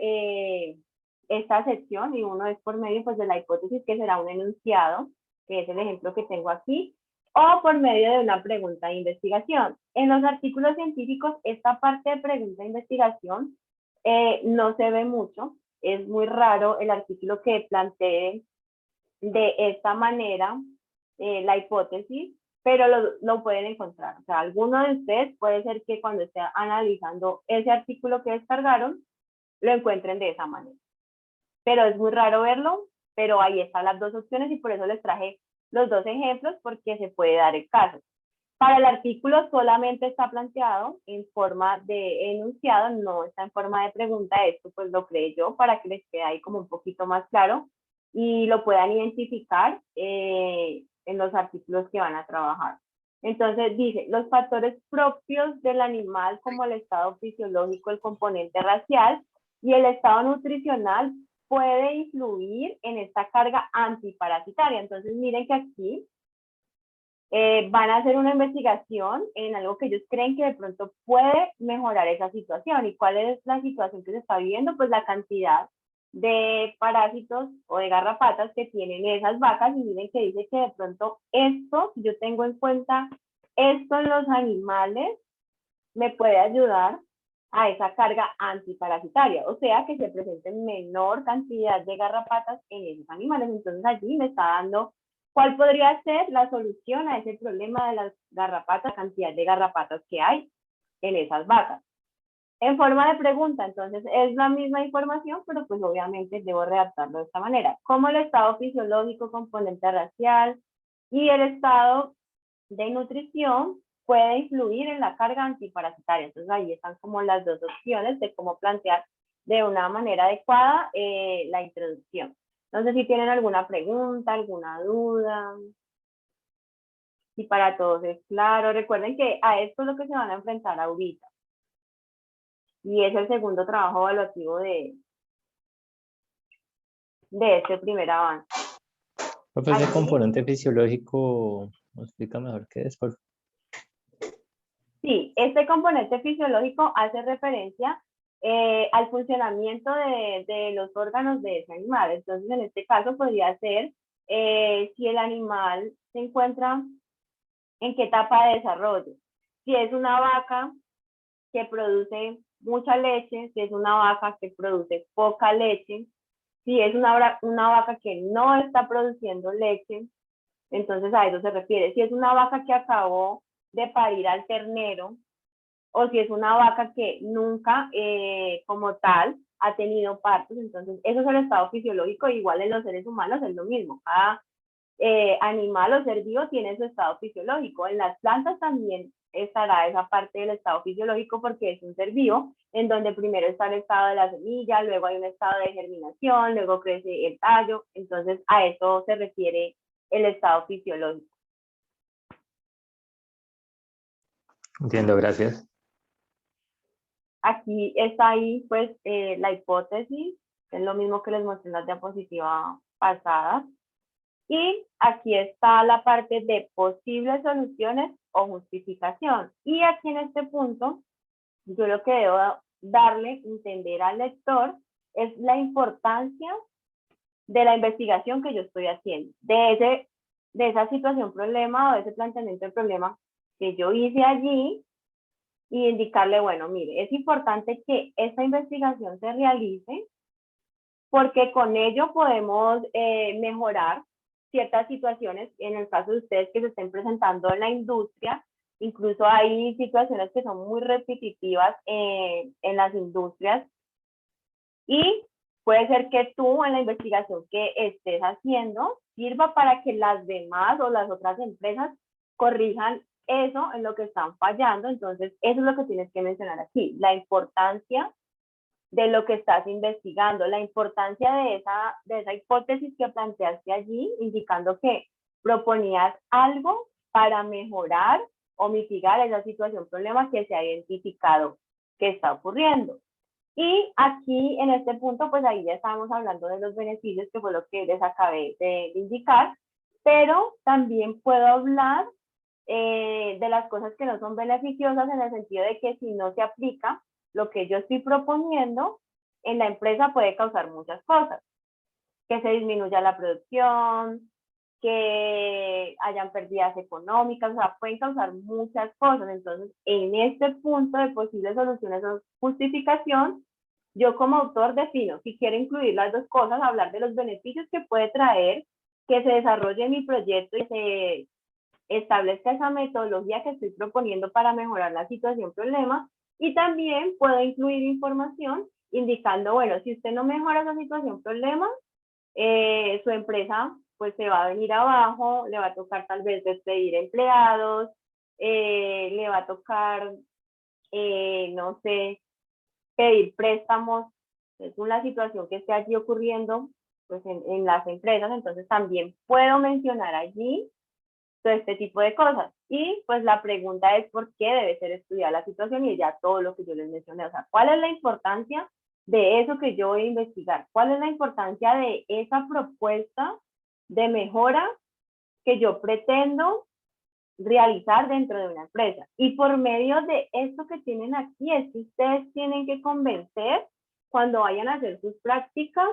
esta sección, y uno es por medio pues, de la hipótesis, que será un enunciado, que es el ejemplo que tengo aquí, o por medio de una pregunta de investigación. En los artículos científicos, esta parte de pregunta de investigación no se ve mucho. Es muy raro el artículo que plantee de esta manera la hipótesis, pero lo pueden encontrar. O sea, alguno de ustedes puede ser que cuando esté analizando ese artículo que descargaron, lo encuentren de esa manera. Pero es muy raro verlo, pero ahí están las dos opciones y por eso les traje los dos ejemplos, porque se puede dar el caso. Para el artículo solamente está planteado en forma de enunciado, no está en forma de pregunta. Esto pues lo creé yo para que les quede ahí como un poquito más claro y lo puedan identificar en los artículos que van a trabajar. Entonces dice, los factores propios del animal como el estado fisiológico, el componente racial y el estado nutricional puede influir en esta carga antiparasitaria. Entonces miren que aquí van a hacer una investigación en algo que ellos creen que de pronto puede mejorar esa situación. ¿Y cuál es la situación que se está viviendo? Pues la cantidad de parásitos o de garrapatas que tienen esas vacas, y miren que dice que de pronto esto, si yo tengo en cuenta esto en los animales, me puede ayudar a esa carga antiparasitaria, o sea que se presente menor cantidad de garrapatas en esos animales. Entonces allí me está dando cuál podría ser la solución a ese problema de las garrapatas, cantidad de garrapatas que hay en esas vacas. En forma de pregunta, entonces es la misma información, pero pues obviamente debo redactarlo de esta manera. ¿Cómo el estado fisiológico, componente racial y el estado de nutrición puede influir en la carga antiparasitaria? Entonces ahí están como las dos opciones de cómo plantear de una manera adecuada la introducción. No sé si tienen alguna pregunta, alguna duda. Si para todos es claro. Recuerden que a esto es lo que se van a enfrentar ahorita. Y es el segundo trabajo evaluativo de este primer avance. Profe, ese componente fisiológico, ¿me explica mejor qué es? Sí, este componente fisiológico hace referencia al funcionamiento de los órganos de ese animal. Entonces, en este caso podría ser si el animal se encuentra en qué etapa de desarrollo. Si es una vaca que produce mucha leche, si es una vaca que produce poca leche, si es una vaca que no está produciendo leche, entonces a eso se refiere. Si es una vaca que acabó de parir al ternero, o si es una vaca que nunca como tal ha tenido partos, entonces eso es el estado fisiológico. Igual en los seres humanos es lo mismo. Cada animal o ser vivo tiene su estado fisiológico. En las plantas también estará esa parte del estado fisiológico porque es un ser vivo, en donde primero está el estado de la semilla, luego hay un estado de germinación, luego crece el tallo. Entonces a eso se refiere el estado fisiológico. Entiendo, gracias. Aquí está ahí pues la hipótesis, es lo mismo que les mostré en la diapositiva pasada. Y aquí está la parte de posibles soluciones o justificación. Y aquí en este punto, yo lo que debo darle, entender al lector, es la importancia de la investigación que yo estoy haciendo, de esa situación problema o de ese planteamiento de problema que yo hice allí, y indicarle, bueno, mire, es importante que esta investigación se realice porque con ello podemos mejorar ciertas situaciones. En el caso de ustedes que se estén presentando en la industria, incluso hay situaciones que son muy repetitivas en las industrias, y puede ser que tú en la investigación que estés haciendo sirva para que las demás o las otras empresas corrijan eso en lo que están fallando. Entonces eso es lo que tienes que mencionar aquí, la importancia de lo que estás investigando, la importancia de esa hipótesis que planteaste allí, indicando que proponías algo para mejorar o mitigar esa situación, problema que se ha identificado que está ocurriendo. Y aquí, en este punto, pues ahí ya estábamos hablando de los beneficios, que fue lo que les acabé de indicar, pero también puedo hablar de las cosas que no son beneficiosas, en el sentido de que si no se aplica lo que yo estoy proponiendo, en la empresa puede causar muchas cosas, que se disminuya la producción, que hayan pérdidas económicas, o sea, pueden causar muchas cosas. Entonces, en este punto de posibles soluciones o justificación, yo como autor defino si quiero incluir las dos cosas, hablar de los beneficios que puede traer que se desarrolle mi proyecto y se establezca esa metodología que estoy proponiendo para mejorar la situación problema, y también puedo incluir información indicando, bueno, si usted no mejora esa situación problema, su empresa pues se va a venir abajo, le va a tocar tal vez despedir empleados, le va a tocar, no sé, pedir préstamos, según la situación que esté allí ocurriendo pues en las empresas. Entonces también puedo mencionar allí todo este tipo de cosas. Y pues la pregunta es por qué debe ser estudiada la situación, y ya todo lo que yo les mencioné, o sea, ¿cuál es la importancia de eso que yo voy a investigar? ¿Cuál es la importancia de esa propuesta de mejora que yo pretendo realizar dentro de una empresa? Y por medio de esto que tienen aquí, es que ustedes tienen que convencer cuando vayan a hacer sus prácticas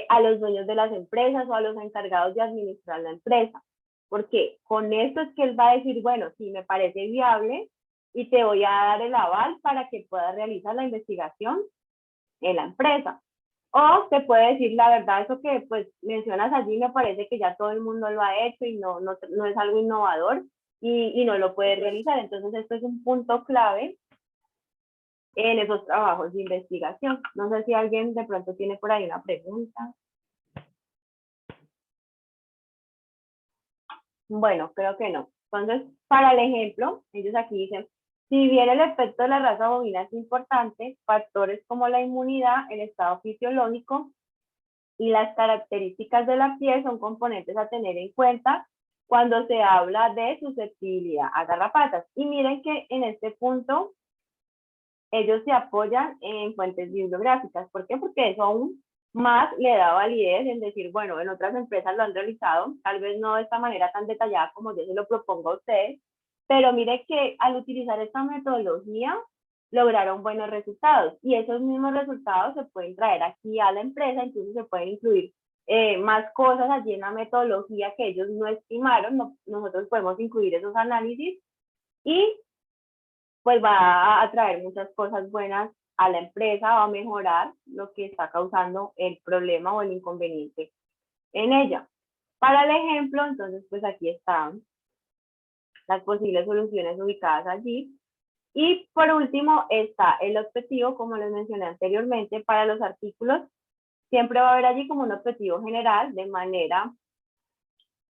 a los dueños de las empresas o a los encargados de administrar la empresa. Porque con esto es que él va a decir, bueno, sí, me parece viable y te voy a dar el aval para que puedas realizar la investigación en la empresa. O te puede decir, la verdad, eso que pues mencionas allí me parece que ya todo el mundo lo ha hecho y no es algo innovador y no lo puede realizar. Entonces esto es un punto clave en esos trabajos de investigación. No sé si alguien de pronto tiene por ahí una pregunta. Bueno, creo que no. Entonces, para el ejemplo, ellos aquí dicen, si bien el efecto de la raza bovina es importante, factores como la inmunidad, el estado fisiológico y las características de la piel son componentes a tener en cuenta cuando se habla de susceptibilidad a garrapatas. Y miren que en este punto ellos se apoyan en fuentes bibliográficas. ¿Por qué? Porque eso aún más le da validez en decir, bueno, en otras empresas lo han realizado, tal vez no de esta manera tan detallada como yo se lo propongo a ustedes, pero mire que al utilizar esta metodología lograron buenos resultados y esos mismos resultados se pueden traer aquí a la empresa, incluso se pueden incluir más cosas allí en la metodología que ellos no estimaron, nosotros podemos incluir esos análisis y pues va a traer muchas cosas buenas a la empresa, va a mejorar lo que está causando el problema o el inconveniente en ella. Para el ejemplo, entonces, pues aquí están las posibles soluciones ubicadas allí. Y por último está el objetivo, como les mencioné anteriormente, para los artículos. Siempre va a haber allí como un objetivo general de manera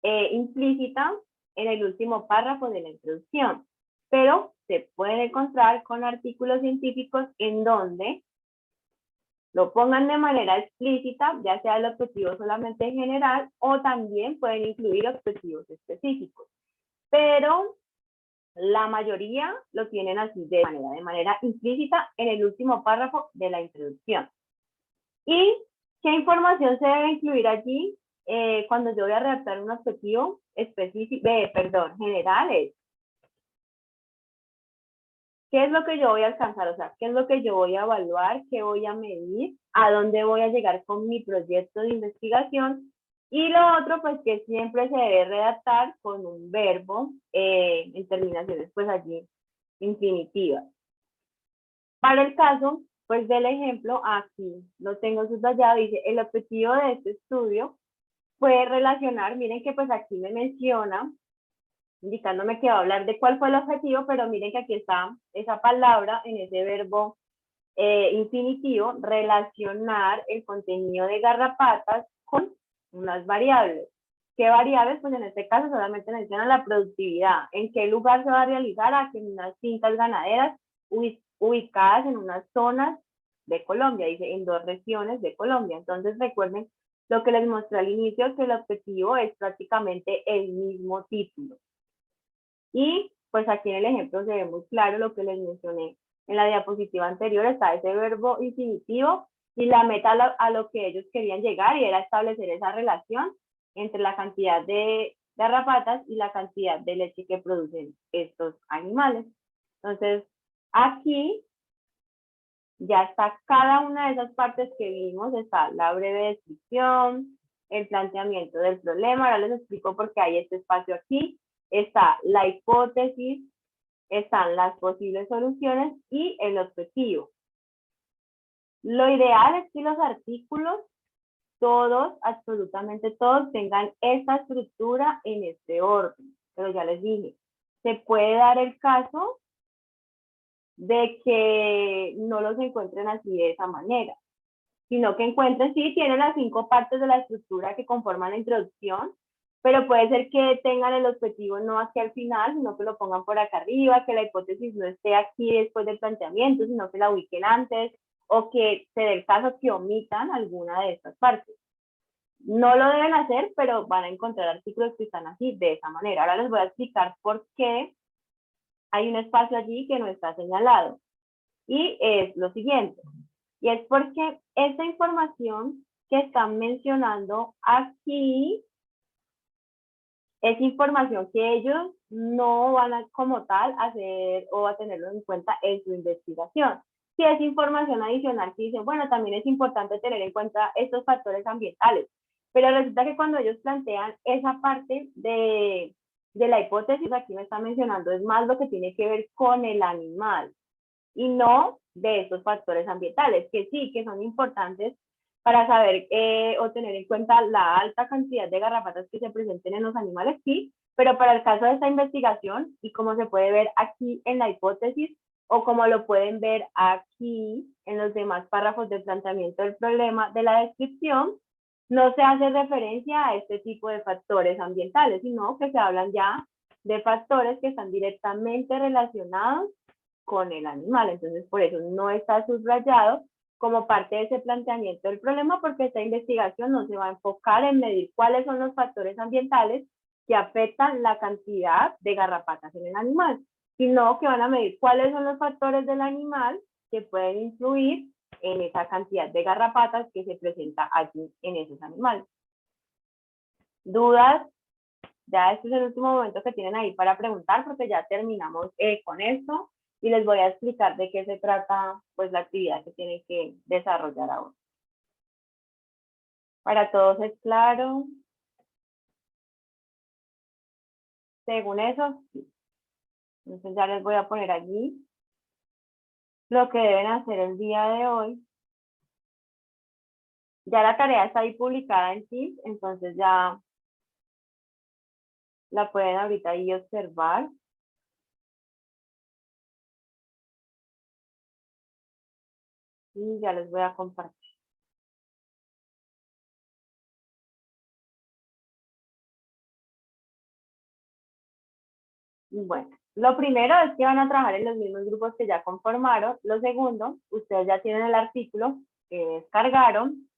implícita en el último párrafo de la introducción. Pero se pueden encontrar con artículos científicos en donde lo pongan de manera explícita, ya sea el objetivo solamente general o también pueden incluir objetivos específicos. Pero la mayoría lo tienen así de manera implícita en el último párrafo de la introducción. ¿Y qué información se debe incluir allí cuando yo voy a redactar un objetivo específico, general? ¿Qué es lo que yo voy a alcanzar? O sea, ¿qué es lo que yo voy a evaluar? ¿Qué voy a medir? ¿A dónde voy a llegar con mi proyecto de investigación? Y lo otro, pues que siempre se debe redactar con un verbo en terminaciones, pues allí, infinitivas. Para el caso, pues del ejemplo, aquí lo tengo subrayado, dice, el objetivo de este estudio fue relacionar, miren que pues aquí me menciona, indicándome que va a hablar de cuál fue el objetivo, pero miren que aquí está esa palabra en ese verbo infinitivo, relacionar el contenido de garrapatas con unas variables. ¿Qué variables? Pues en este caso solamente mencionan la productividad. ¿En qué lugar se va a realizar? Aquí en unas fincas ganaderas ubicadas en unas zonas de Colombia, dice en 2 regiones de Colombia. Entonces recuerden lo que les mostré al inicio, que el objetivo es prácticamente el mismo título. Y pues aquí en el ejemplo se ve muy claro lo que les mencioné en la diapositiva anterior, está ese verbo infinitivo y la meta a lo que ellos querían llegar y era establecer esa relación entre la cantidad de garrapatas y la cantidad de leche que producen estos animales. Entonces, aquí ya está cada una de esas partes que vimos, está la breve descripción, el planteamiento del problema, ahora les explico por qué hay este espacio aquí, está la hipótesis, están las posibles soluciones y el objetivo. Lo ideal es que los artículos, todos, absolutamente todos, tengan esta estructura en este orden, pero ya les dije, se puede dar el caso de que no los encuentren así de esa manera, sino que encuentren, sí, tienen las 5 partes de la estructura que conforman la introducción, pero puede ser que tengan el objetivo no aquí al final, sino que lo pongan por acá arriba, que la hipótesis no esté aquí después del planteamiento, sino que la ubiquen antes, o que se dé el caso que omitan alguna de estas partes. No lo deben hacer, pero van a encontrar artículos que están así, de esa manera. Ahora les voy a explicar por qué hay un espacio allí que no está señalado. Y es lo siguiente, y es porque esta información que están mencionando aquí es información que ellos no van a como tal hacer o a tenerlo en cuenta en su investigación. Si es información adicional que dicen, bueno, también es importante tener en cuenta estos factores ambientales, pero resulta que cuando ellos plantean esa parte de la hipótesis, aquí me está mencionando, es más lo que tiene que ver con el animal y no de estos factores ambientales, que sí, que son importantes para saber o tener en cuenta la alta cantidad de garrapatas que se presenten en los animales, sí, pero para el caso de esta investigación, y como se puede ver aquí en la hipótesis, o como lo pueden ver aquí en los demás párrafos del planteamiento del problema de la descripción, no se hace referencia a este tipo de factores ambientales, sino que se hablan ya de factores que están directamente relacionados con el animal. Entonces, por eso no está subrayado como parte de ese planteamiento del problema, porque esta investigación no se va a enfocar en medir cuáles son los factores ambientales que afectan la cantidad de garrapatas en el animal, sino que van a medir cuáles son los factores del animal que pueden influir en esa cantidad de garrapatas que se presenta allí en esos animales. ¿Dudas Ya este es el último momento que tienen ahí para preguntar porque ya terminamos con esto y les voy a explicar de qué se trata pues la actividad que tienen que desarrollar ahora. Para todos es claro. Según eso, sí. Entonces ya les voy a poner allí lo que deben hacer el día de hoy. Ya la tarea está ahí publicada en Teams, entonces ya la pueden ahorita ahí observar. Y ya les voy a compartir. Bueno, lo primero es que van a trabajar en los mismos grupos que ya conformaron. Lo segundo, ustedes ya tienen el artículo que descargaron.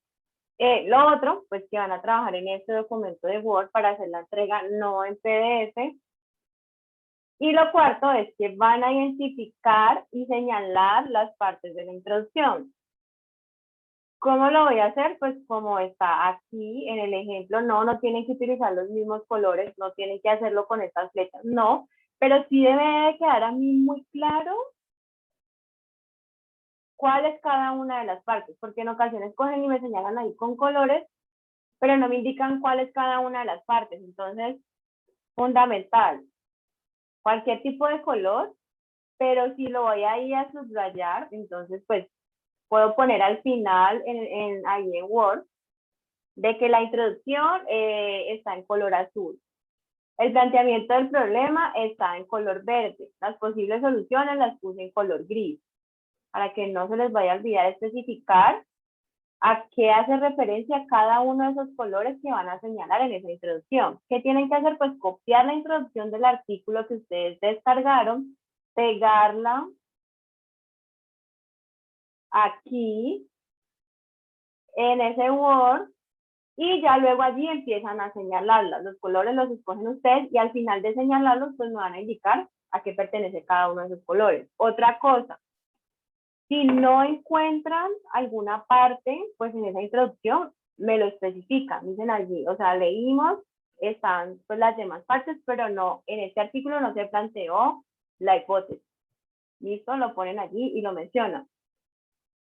Lo otro, pues que van a trabajar en este documento de Word para hacer la entrega no en PDF. Y lo cuarto es que van a identificar y señalar las partes de la introducción. ¿Cómo lo voy a hacer? Pues como está aquí en el ejemplo, no tienen que utilizar los mismos colores, no tienen que hacerlo con estas flechas, no, pero sí debe de quedar a mí muy claro cuál es cada una de las partes, porque en ocasiones cogen y me señalan ahí con colores, pero no me indican cuál es cada una de las partes. Entonces, fundamental, cualquier tipo de color, pero si lo voy ahí a subrayar, entonces pues puedo poner al final ahí en Word de que la introducción está en color azul. El planteamiento del problema está en color verde. Las posibles soluciones las puse en color gris, para que no se les vaya a olvidar especificar a qué hace referencia cada uno de esos colores que van a señalar en esa introducción. ¿Qué tienen que hacer? Pues copiar la introducción del artículo que ustedes descargaron, pegarla aquí en ese Word y ya luego allí empiezan a señalarlas. Los colores los escogen ustedes y al final de señalarlos pues me van a indicar a qué pertenece cada uno de esos colores. Otra cosa, si no encuentran alguna parte, pues en esa introducción me lo especifican, dicen allí, o sea, leímos, están pues las demás partes, pero no, en este artículo no se planteó la hipótesis. ¿Listo? Lo ponen allí y lo mencionan.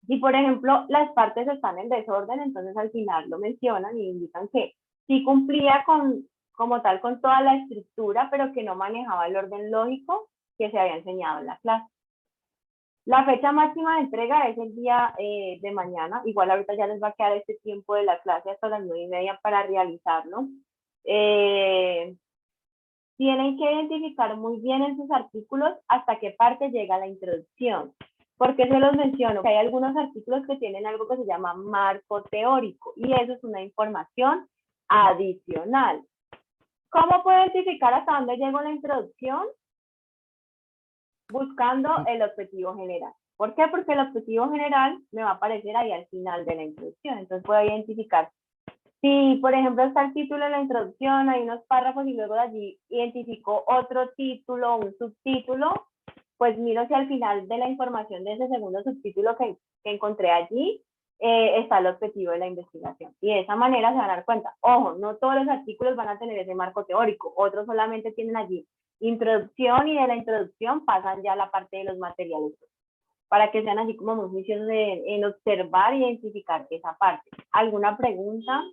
Si, por ejemplo, las partes están en desorden, entonces al final lo mencionan y indican que sí cumplía como tal con toda la estructura, pero que no manejaba el orden lógico que se había enseñado en la clase. La fecha máxima de entrega es el día de mañana. Igual ahorita ya les va a quedar este tiempo de la clase hasta las 9:30 para realizarlo. Tienen que identificar muy bien en sus artículos hasta qué parte llega la introducción. ¿Por qué se los menciono? Que hay algunos artículos que tienen algo que se llama marco teórico y eso es una información adicional. ¿Cómo puedo identificar hasta dónde llegó la introducción? Buscando el objetivo general. ¿Por qué? Porque el objetivo general me va a aparecer ahí al final de la introducción. Entonces puedo identificar. Si, por ejemplo, está el título de la introducción, hay unos párrafos y luego de allí identifico otro título, un subtítulo, pues miro si al final de la información de ese segundo subtítulo que encontré allí está el objetivo de la investigación. Y de esa manera se van a dar cuenta. Ojo, no todos los artículos van a tener ese marco teórico, otros solamente tienen allí introducción y de la introducción pasan ya a la parte de los materiales, para que sean así como muy juiciosos en observar e identificar esa parte. ¿Alguna pregunta?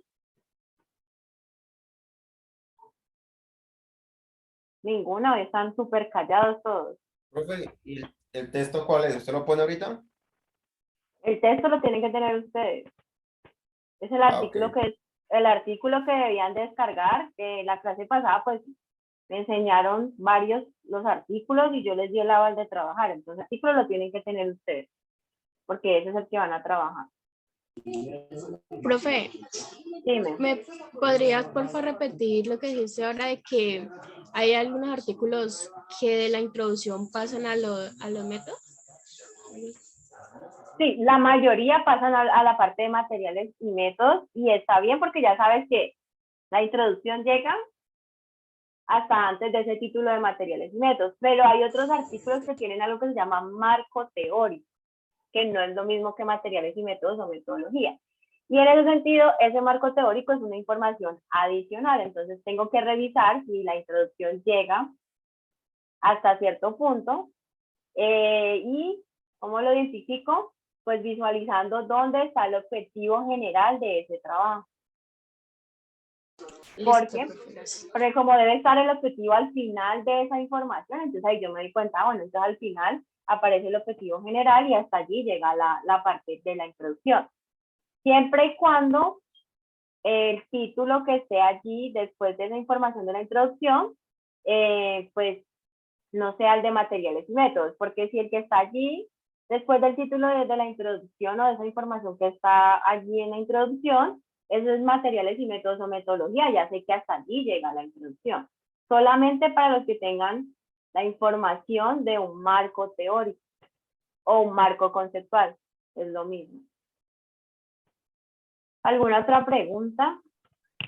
Ninguna, están súper callados todos. Profe, ¿y el texto cuál es? ¿Usted lo pone ahorita? El texto lo tienen que tener ustedes. Es el artículo ok. el artículo que debían descargar. La clase pasada pues me enseñaron los artículos y yo les di el aval de trabajar. Entonces el artículo lo tienen que tener ustedes, porque ese es el que van a trabajar. Profe, Dime. ¿me podrías por favor repetir lo que dijiste ahora de que hay algunos artículos que de la introducción pasan a los métodos? Sí, la mayoría pasan a la parte de materiales y métodos y está bien porque ya sabes que la introducción llega hasta antes de ese título de materiales y métodos, pero hay otros artículos que tienen algo que se llama marco teórico, que no es lo mismo que materiales y métodos o metodología. Y en ese sentido, ese marco teórico es una información adicional, entonces tengo que revisar si la introducción llega hasta cierto punto y ¿cómo lo identifico? Pues visualizando dónde está el objetivo general de ese trabajo. Porque como debe estar el objetivo al final de esa información, entonces ahí yo me doy cuenta, bueno, entonces al final aparece el objetivo general y hasta allí llega la parte de la introducción. Siempre y cuando el título que esté allí después de esa información de la introducción, pues no sea el de materiales y métodos, porque si el que está allí después del título de la introducción o de esa información que está allí en la introducción, eso es materiales y métodos o metodología, ya sé que hasta allí llega la introducción. Solamente para los que tengan la información de un marco teórico o un marco conceptual, es lo mismo. ¿Alguna otra pregunta?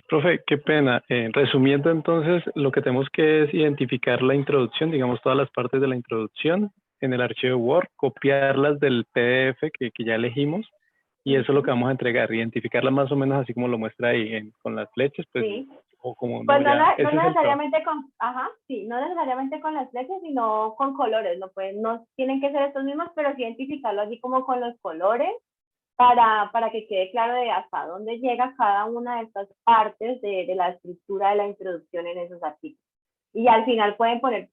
Profe, qué pena. Resumiendo entonces, lo que tenemos que es identificar la introducción, digamos todas las partes de la introducción en el archivo Word, copiarlas del PDF que ya elegimos y eso es lo que vamos a entregar, identificarlas más o menos así como lo muestra ahí con las flechas, pues, sí. o como pues no, no necesariamente con, no necesariamente con las flechas, sino con colores, no, pues, no tienen que ser estos mismos, pero sí identificarlo así como con los colores para que quede claro de hasta dónde llega cada una de estas partes de la estructura de la introducción en esos artículos. Y al final pueden poner,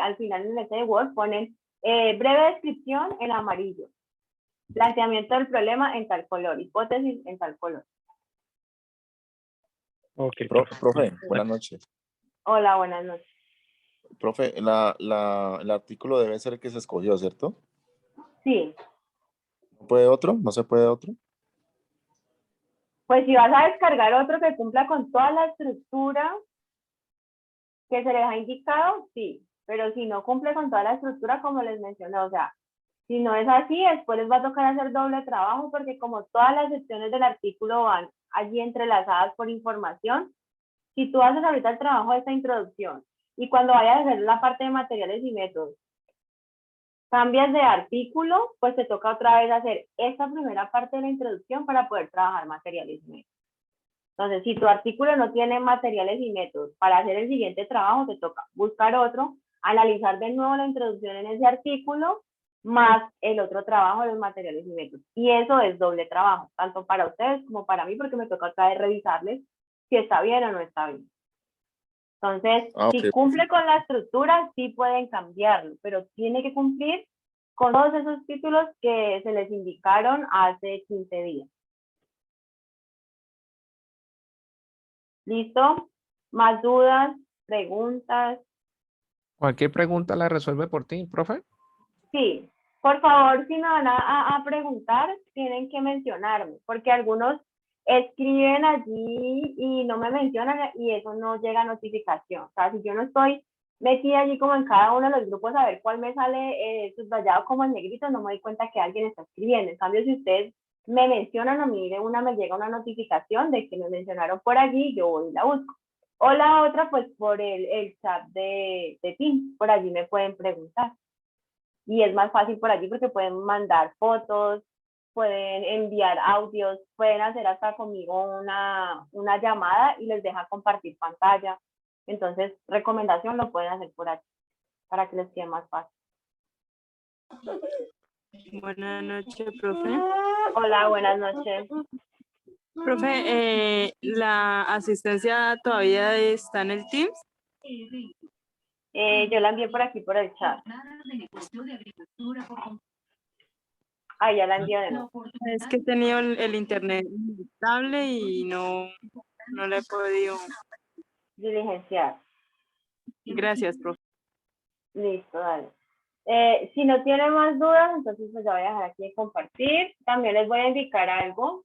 al final en este de Word ponen breve descripción en amarillo, planteamiento del problema en tal color, hipótesis en tal color. Okay. Profe, buenas noches. Hola, buenas noches. Profe, el artículo debe ser el que se escogió, ¿cierto? Sí. ¿No puede otro? ¿No se puede otro? Pues si vas a descargar otro que cumpla con toda la estructura que se les ha indicado, sí. Pero si no cumple con toda la estructura, como les mencioné, o sea, si no es así, después les va a tocar hacer doble trabajo porque como todas las secciones del artículo van allí entrelazadas por información, si tú haces ahorita el trabajo de esta introducción y cuando vayas a hacer la parte de materiales y métodos, cambias de artículo, pues te toca otra vez hacer esta primera parte de la introducción para poder trabajar materiales y métodos. Entonces, si tu artículo no tiene materiales y métodos, para hacer el siguiente trabajo te toca buscar otro, analizar de nuevo la introducción en ese artículo, más el otro trabajo de los materiales y métodos. Y eso es doble trabajo, tanto para ustedes como para mí, porque me toca otra vez revisarles si está bien o no está bien. Entonces, si cumple con la estructura, sí pueden cambiarlo, pero tiene que cumplir con todos esos títulos que se les indicaron hace 15 días. ¿Listo? ¿Más dudas? ¿Preguntas? ¿Cualquier pregunta la resuelve por ti, profe? Sí. Por favor, si me van a preguntar, tienen que mencionarme, porque algunos escriben allí y no me mencionan y eso no llega a notificación. O sea, si yo no estoy metida allí como en cada uno de los grupos a ver cuál me sale subrayado como en negrito, no me doy cuenta que alguien está escribiendo. En cambio, si ustedes me mencionan a mí, de una me llega una notificación de que me mencionaron por allí, yo voy y la busco. O la otra, pues por el chat de Teams, por allí me pueden preguntar. Y es más fácil por allí porque pueden mandar fotos, pueden enviar audios, pueden hacer hasta conmigo una llamada y les deja compartir pantalla. Entonces, recomendación lo pueden hacer por aquí para que les quede más fácil. Buenas noches, profe. Hola, buenas noches. Profe, ¿la asistencia todavía está en el Teams? Yo la envié por aquí por el chat. Ah, ya la envié de nuevo. Es que he tenido el internet estable y no le he podido diligenciar. Gracias, profe. Listo, dale. Si no tienen más dudas, entonces pues ya voy a dejar aquí de compartir. También les voy a indicar algo.